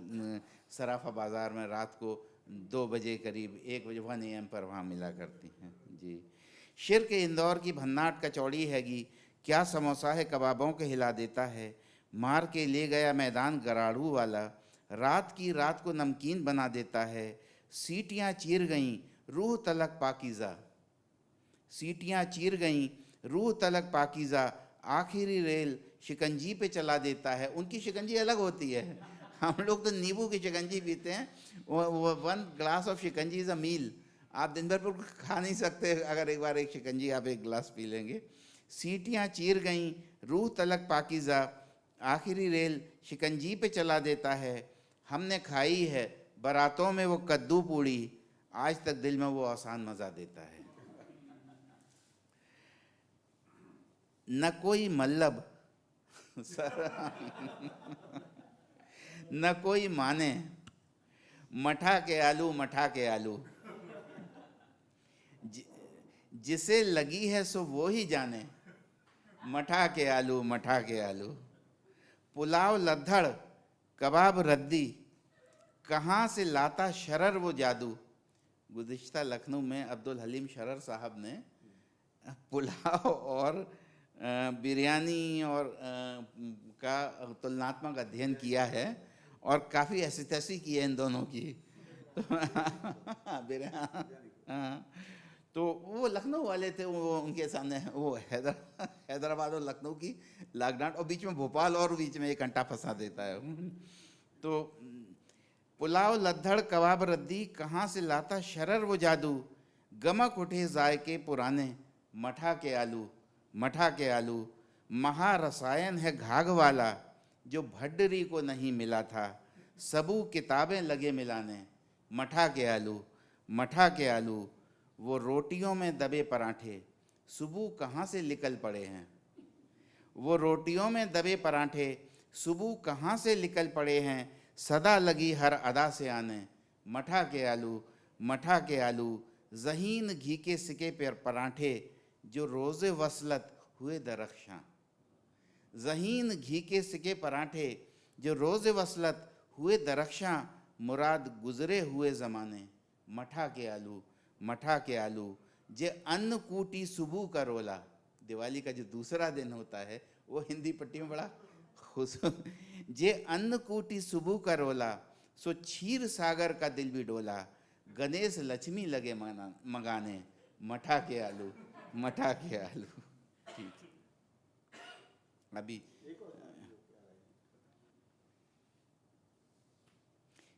सराफा बाज़ार में रात को 2 बजे करीब 1 बजे 1 AM पर वहाँ मिला करती हैं जी। शिर के इंदौर की भन्नाट कचौड़ी हैगी, क्या समोसा है कबाबों के हिला देता है। मार के ले गया मैदान गराड़ू वाला, रात की रात को नमकीन बना देता है। सीटियाँ चीर गईं रूह तलक पाकीज़ा, सीटियाँ चीर गईं रूह तलक पाकीज़ा, आखिरी रेल शिकंजी पे चला देता है। उनकी शिकंजी अलग होती है, हम लोग तो नींबू की शिकंजी पीते हैं। वो 1 glass of shikanji is a meal. आप दिन भर पर खा नहीं सकते, अगर एक बार एक शिकंजी आप 1 गिलास पी लेंगे। सीटियाँ चीर गईं रूह तलक पाकीज़ा, आखिरी रेल शिकंजी पे चला देता है। हमने खाई है बारातों में वो कद्दू पूड़ी, आज तक दिल में वो आसान मज़ा देता है। न कोई मल्लब न कोई माने, मठा के आलू मठा के आलू, जिसे लगी है सो वो ही जाने, मठा के आलू मठा के आलू। पुलाव लद्दड़ कबाब रद्दी, कहाँ से लाता शरर वो जादू। गुज़िश्ता लखनऊ में अब्दुल हलीम शरर साहब ने पुलाव और बिरयानी और का तुलनात्मक अध्ययन किया है और काफ़ी ऐसी तैसी की है इन दोनों की। तो वो लखनऊ वाले थे, वो उनके सामने वो हैदराबाद और लखनऊ की लॉकडाउन, और बीच में भोपाल और बीच में एक घंटा फंसा देता है। तो पुलाव लद्दड़ कबाब रद्दी, कहाँ से लाता शरर वो जादू, गमक उठे जायके पुराने, मठा के आलू मठा के आलू। महारसायन है घाघ वाला, जो भड्डरी को नहीं मिला था, सबू किताबें लगे मिलाने, मठा के आलू मठा के आलू। वो रोटियों में दबे पराठे, सुबह कहाँ से निकल पड़े हैं। वो रोटियों में दबे पराठे, सुबह कहाँ से निकल पड़े हैं, सदा लगी हर अदा से आने, मठा के आलू मठा के आलू। ज़हीन घी के सिके पर पराठे, जो रोज़े वसलत हुए दरख्शां। ज़हीन घी के सिके पराठे, जो रोज़े वसलत हुए दरख्शां, मुराद गुज़रे हुए ज़माने, मठा के आलू मठा के आलू। जे अन्न कूटी सुबह का रोला, दिवाली का जो दूसरा दिन होता है वो हिंदी पट्टी में बड़ा खुश। जे अन्न कूटी सुबह का रोला, सो क्षीर सागर का दिल भी डोला, गणेश लक्ष्मी लगे मंगाने, मठा के आलू मठा के आलू। ठीक, अभी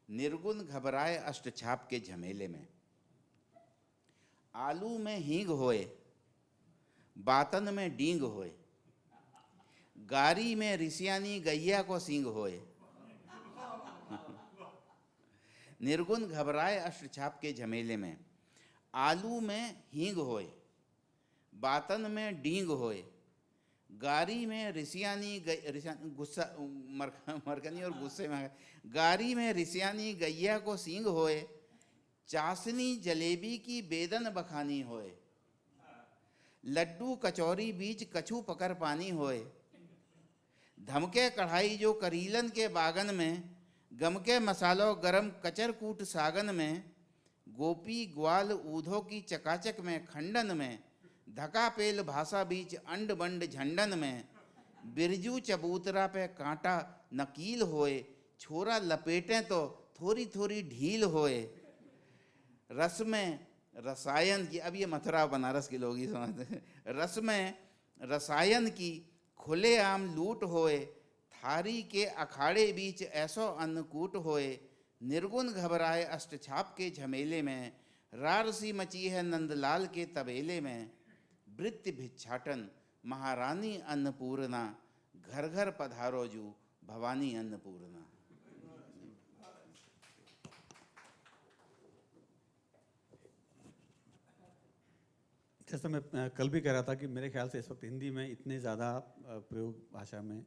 निर्गुण घबराए अष्टछाप के झमेले में, आलू में हींग होए, बातन में डींग होए, गारी में रिसियानी गैया को सींग होए। निर्गुण घबराए अष्टछाप के झमेले में, आलू में हींग होए, बातन में डींग होए, गारी में रिसियानी गुस्सा मरकनी और गुस्से में, गारी में रिसियानी गैया को सींग होए, चाशनी जलेबी की बेदन बखानी होए, लड्डू कचौरी बीच कछू पकर पानी होए, धमके कढ़ाई जो करीलन के बागन में, गमके मसालो गरम कचर कूट सागन में, गोपी ग्वाल ऊधो की चकाचक में खंडन में, धका पेल भाषा बीच अंड बंड झंडन में, बिरजू चबूतरा पे कांटा नकील होए, छोरा लपेटें तो थोड़ी थोड़ी ढील होए, रस में रसायन की, अब ये मथुरा बनारस के लोग ही समझते हैं, रस में रसायन की खुलेआम लूट होए, थारी के अखाड़े बीच ऐसो अन्नकूट होए, निर्गुण घबराए अष्टछाप के झमेले में, रारसी मची है नंदलाल के तबेले में, वृत्ति भिक्षाटन महारानी अन्नपूर्णा, घर घर पधारो जू भवानी अन्नपूर्णा। जैसा मैं कल भी कह रहा था कि मेरे ख्याल से इस वक्त हिंदी में इतने ज़्यादा प्रयोग भाषा में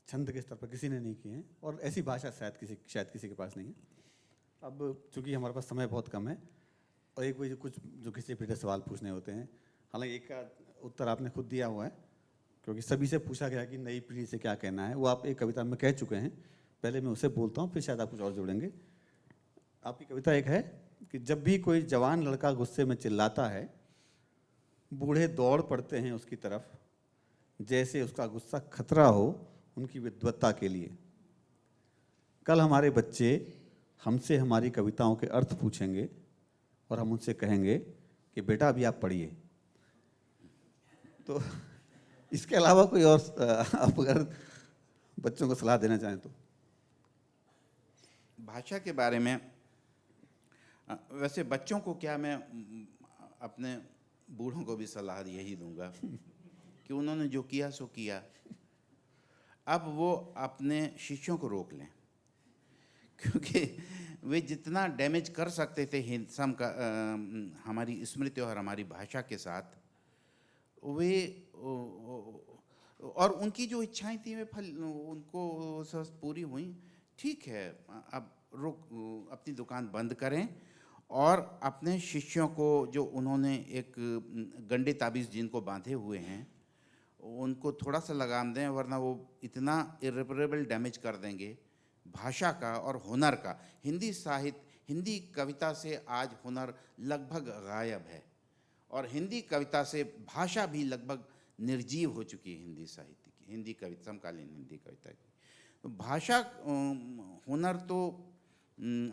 छंद के स्तर पर किसी ने नहीं किए हैं, और ऐसी भाषा शायद किसी के पास नहीं है। अब चूंकि हमारे पास समय बहुत कम है और एक वही कुछ जो किसी फिर सवाल पूछने होते हैं, हालांकि एक का उत्तर आपने खुद दिया हुआ है, क्योंकि सभी से पूछा गया कि नई पीढ़ी से क्या कहना है, वो आप एक कविता में कह चुके हैं। पहले मैं उसे बोलता हूँ, फिर शायद आप कुछ और जोड़ेंगे। आपकी कविता एक है कि जब भी कोई जवान लड़का गुस्से में चिल्लाता है, बूढ़े दौड़ पड़ते हैं उसकी तरफ, जैसे उसका गुस्सा खतरा हो उनकी विद्वत्ता के लिए। कल हमारे बच्चे हमसे हमारी कविताओं के अर्थ पूछेंगे और हम उनसे कहेंगे कि बेटा अभी आप पढ़िए। तो इसके अलावा कोई और आप अगर बच्चों को सलाह देना चाहें तो। भाषा के बारे में वैसे बच्चों को क्या, मैं अपने बूढ़ों को भी सलाह यही दूंगा कि उन्होंने जो किया सो किया, अब वो अपने शिष्यों को रोक लें, क्योंकि वे जितना डैमेज कर सकते थे हमारी स्मृति और हमारी भाषा के साथ, वे और उनकी जो इच्छाएं थी वे उनको सब पूरी हुई। ठीक है, अब अपनी दुकान बंद करें और अपने शिष्यों को, जो उन्होंने एक गंडे ताबीज़ जिनको बांधे हुए हैं, उनको थोड़ा सा लगाम दें, वरना वो इतना इरेपरेबल डैमेज कर देंगे भाषा का और हुनर का। हिंदी साहित्य, हिंदी कविता से आज हुनर लगभग गायब है और हिंदी कविता से भाषा भी लगभग निर्जीव हो चुकी है। हिंदी साहित्य की, हिंदी कविता, समकालीन हिंदी कविता की तो भाषा हुनर तो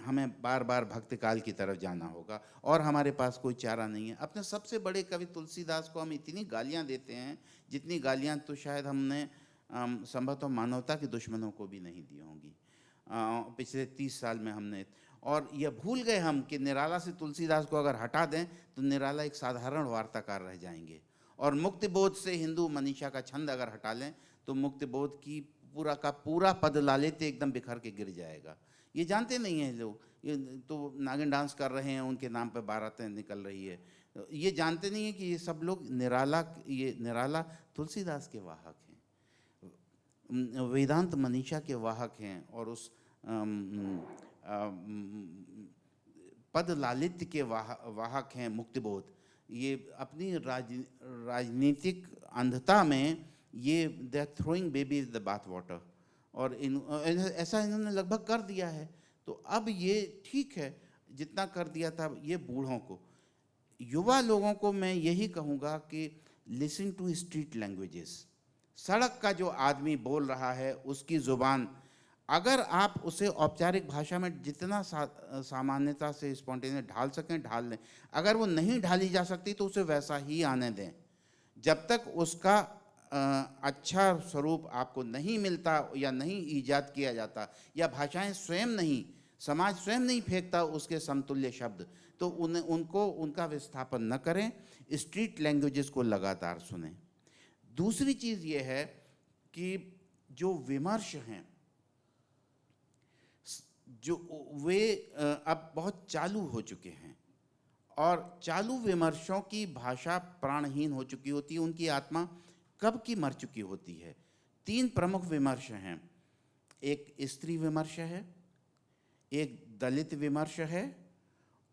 हमें बार बार भक्तिकाल की तरफ जाना होगा और हमारे पास कोई चारा नहीं है। अपने सबसे बड़े कवि तुलसीदास को हम इतनी गालियां देते हैं जितनी गालियां तो शायद हमने संभवतः मानवता के दुश्मनों को भी नहीं दी होंगी पिछले 30 साल में हमने। और यह भूल गए हम कि निराला से तुलसीदास को अगर हटा दें तो निराला एक साधारण वार्ताकार रह जाएंगे, और मुक्तिबोध से हिंदू मनीषा का छंद अगर हटा लें तो मुक्तिबोध की पूरा का पूरा पद लालित्य एकदम बिखर के गिर जाएगा। ये जानते नहीं हैं लोग, ये तो नागिन डांस कर रहे हैं, उनके नाम पे बारातें निकल रही है। ये जानते नहीं है कि ये सब लोग निराला तुलसीदास के वाहक हैं, वेदांत मनीषा के वाहक हैं, और उस पद लालित्य के वाहक हैं मुक्तिबोध। ये अपनी राजनीतिक अंधता में ये they are throwing baby the bath water, और ऐसा इन्होंने लगभग कर दिया है। तो अब ये ठीक है, जितना कर दिया था ये बूढ़ों को। युवा लोगों को मैं यही कहूँगा कि लिसन टू स्ट्रीट लैंग्वेजेस। सड़क का जो आदमी बोल रहा है उसकी ज़ुबान अगर आप उसे औपचारिक भाषा में जितना सामान्यता से स्पॉन्टेनियस ढाल सकें ढाल लें, अगर वो नहीं ढाली जा सकती तो उसे वैसा ही आने दें। जब तक उसका अच्छा स्वरूप आपको नहीं मिलता या नहीं ईजाद किया जाता, या भाषाएं स्वयं नहीं, समाज स्वयं नहीं फेंकता उसके समतुल्य शब्द, तो उनको उनका विस्थापन न करें। स्ट्रीट लैंग्वेजेस को लगातार सुनें। दूसरी चीज़ ये है कि जो विमर्श हैं जो वे अब बहुत चालू हो चुके हैं, और चालू विमर्शों की भाषा प्राणहीन हो चुकी होती है, उनकी आत्मा कब की मर चुकी होती है। 3 प्रमुख विमर्श हैं, एक स्त्री विमर्श है, एक दलित विमर्श है,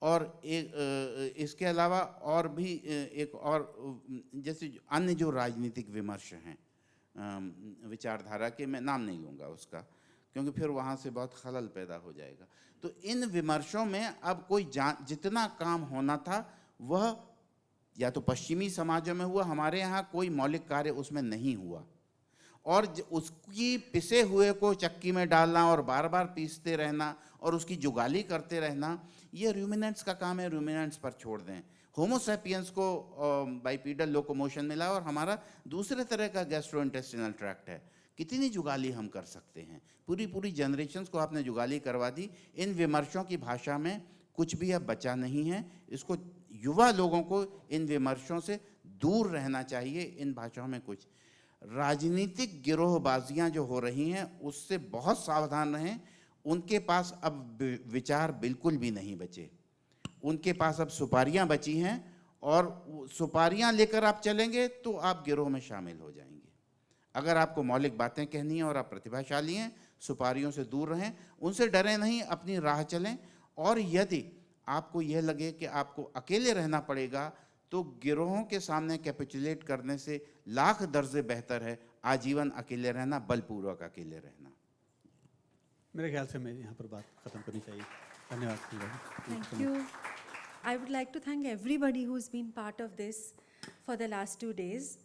और एक इसके अलावा और भी एक और जैसे अन्य जो राजनीतिक विमर्श हैं विचारधारा के, मैं नाम नहीं लूँगा उसका क्योंकि फिर वहाँ से बहुत खलल पैदा हो जाएगा। तो इन विमर्शों में अब कोई जितना काम होना था वह या तो पश्चिमी समाजों में हुआ, हमारे यहाँ कोई मौलिक कार्य उसमें नहीं हुआ, और उसकी पिसे हुए को चक्की में डालना और बार बार पीसते रहना और उसकी जुगाली करते रहना, ये रूमिनेंट्स का काम है, रूमिनेंट्स पर छोड़ दें। होमोसैपियंस को बाइपीडल लोकोमोशन मिला और हमारा दूसरे तरह का गैस्ट्रोइंटेस्टिनल ट्रैक्ट है। कितनी जुगाली हम कर सकते हैं, पूरी जनरेशन्स को आपने जुगाली करवा दी। इन विमर्शों की भाषा में कुछ भी अब बचा नहीं है। इसको युवा लोगों को इन विमर्शों से दूर रहना चाहिए। इन भाषाओं में कुछ राजनीतिक गिरोहबाजियां जो हो रही हैं उससे बहुत सावधान रहें। उनके पास अब विचार बिल्कुल भी नहीं बचे, उनके पास अब सुपारियां बची हैं, और सुपारियां लेकर आप चलेंगे तो आप गिरोह में शामिल हो जाएंगे। अगर आपको मौलिक बातें कहनी है और आप प्रतिभाशाली हैं, सुपारियों से दूर रहें, उनसे डरें नहीं, अपनी राह चलें। और यदि आपको यह लगे कि आपको अकेले रहना पड़ेगा तो गिरोहों के सामने कैपिचुलेट करने से लाख दर्जे बेहतर है आजीवन अकेले रहना, बलपूर्वक अकेले रहना। मेरे ख्याल से मैं यहाँ पर बात खत्म करनी चाहिए। धन्यवाद। Thank you. I would like to thank everybody who's been part of this for the last 2 days.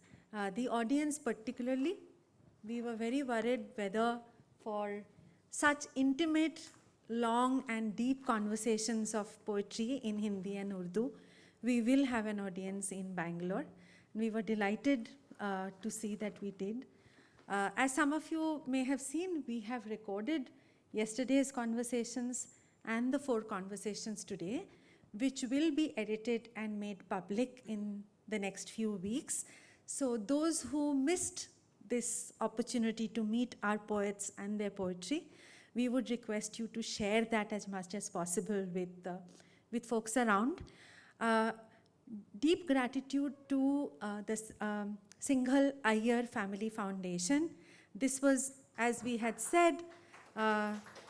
The audience particularly, we were very worried whether for such intimate, long and deep conversations of poetry in Hindi and Urdu, we will have an audience in Bangalore. We were delighted to see that we did. As some of you may have seen, we have recorded yesterday's conversations and the 4 conversations today, which will be edited and made public in the next few weeks. So those who missed this opportunity to meet our poets and their poetry, we would request you to share that as much as possible with folks around. Deep gratitude to this Singhal Iyer Family Foundation. This was, as we had said,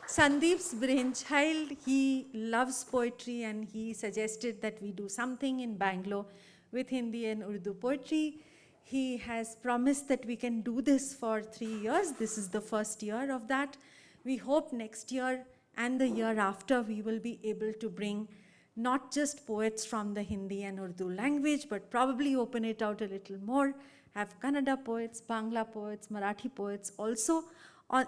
Sandeep's brainchild. He loves poetry and he suggested that we do something in Bangalore with Hindi and Urdu poetry. He has promised that we can do this for 3 years. This is the first year of that. We hope next year and the year after we will be able to bring not just poets from the Hindi and Urdu language, but probably open it out a little more, have Kannada poets, Bangla poets, Marathi poets also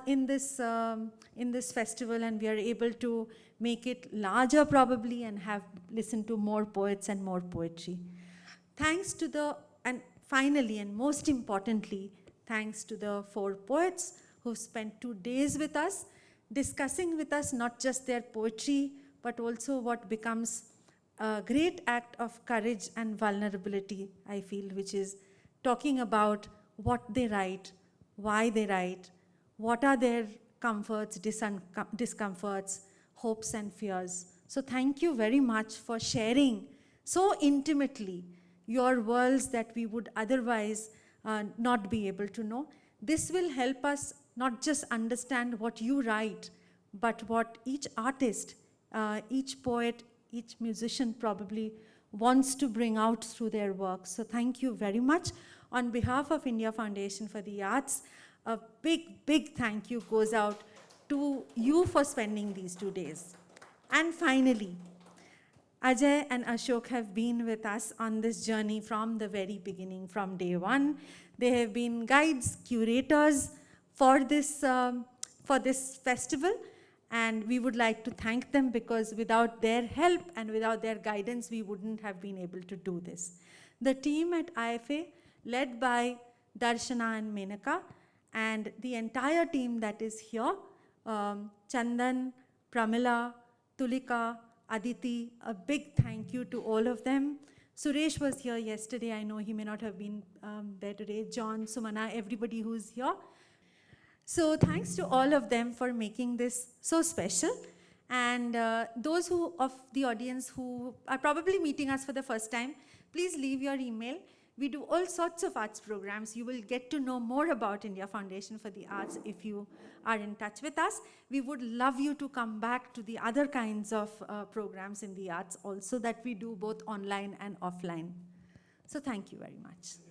in this festival, and we are able to make it larger probably and have listen to more poets and more poetry. Thanks to and finally and most importantly, thanks to the 4 poets who spent 2 days with us, discussing with us not just their poetry, but also what becomes a great act of courage and vulnerability, I feel, which is talking about what they write, why they write, what are their comforts, discomforts, hopes and fears. So thank you very much for sharing so intimately your worlds that we would otherwise not be able to know. This will help us not just understand what you write, but what each artist, each poet, each musician probably wants to bring out through their work. So thank you very much. On behalf of India Foundation for the Arts, a big, big thank you goes out to you for spending these 2 days. And finally, Ajay and Ashok have been with us on this journey from the very beginning, from day one. They have been guides, curators for this festival, and we would like to thank them because without their help and without their guidance, we wouldn't have been able to do this. The team at IFA, led by Darshana and Menaka, and the entire team that is here, Chandan, Pramila, Tulika, Aditi, a big thank you to all of them. Suresh was here yesterday. I know he may not have been there today. John, Sumana, everybody who's here. So thanks to all of them for making this so special. And those of the audience who are probably meeting us for the first time, please leave your email. We do all sorts of arts programs. You will get to know more about India Foundation for the Arts if you are in touch with us. We would love you to come back to the other kinds of programs in the arts also that we do both online and offline. So thank you very much.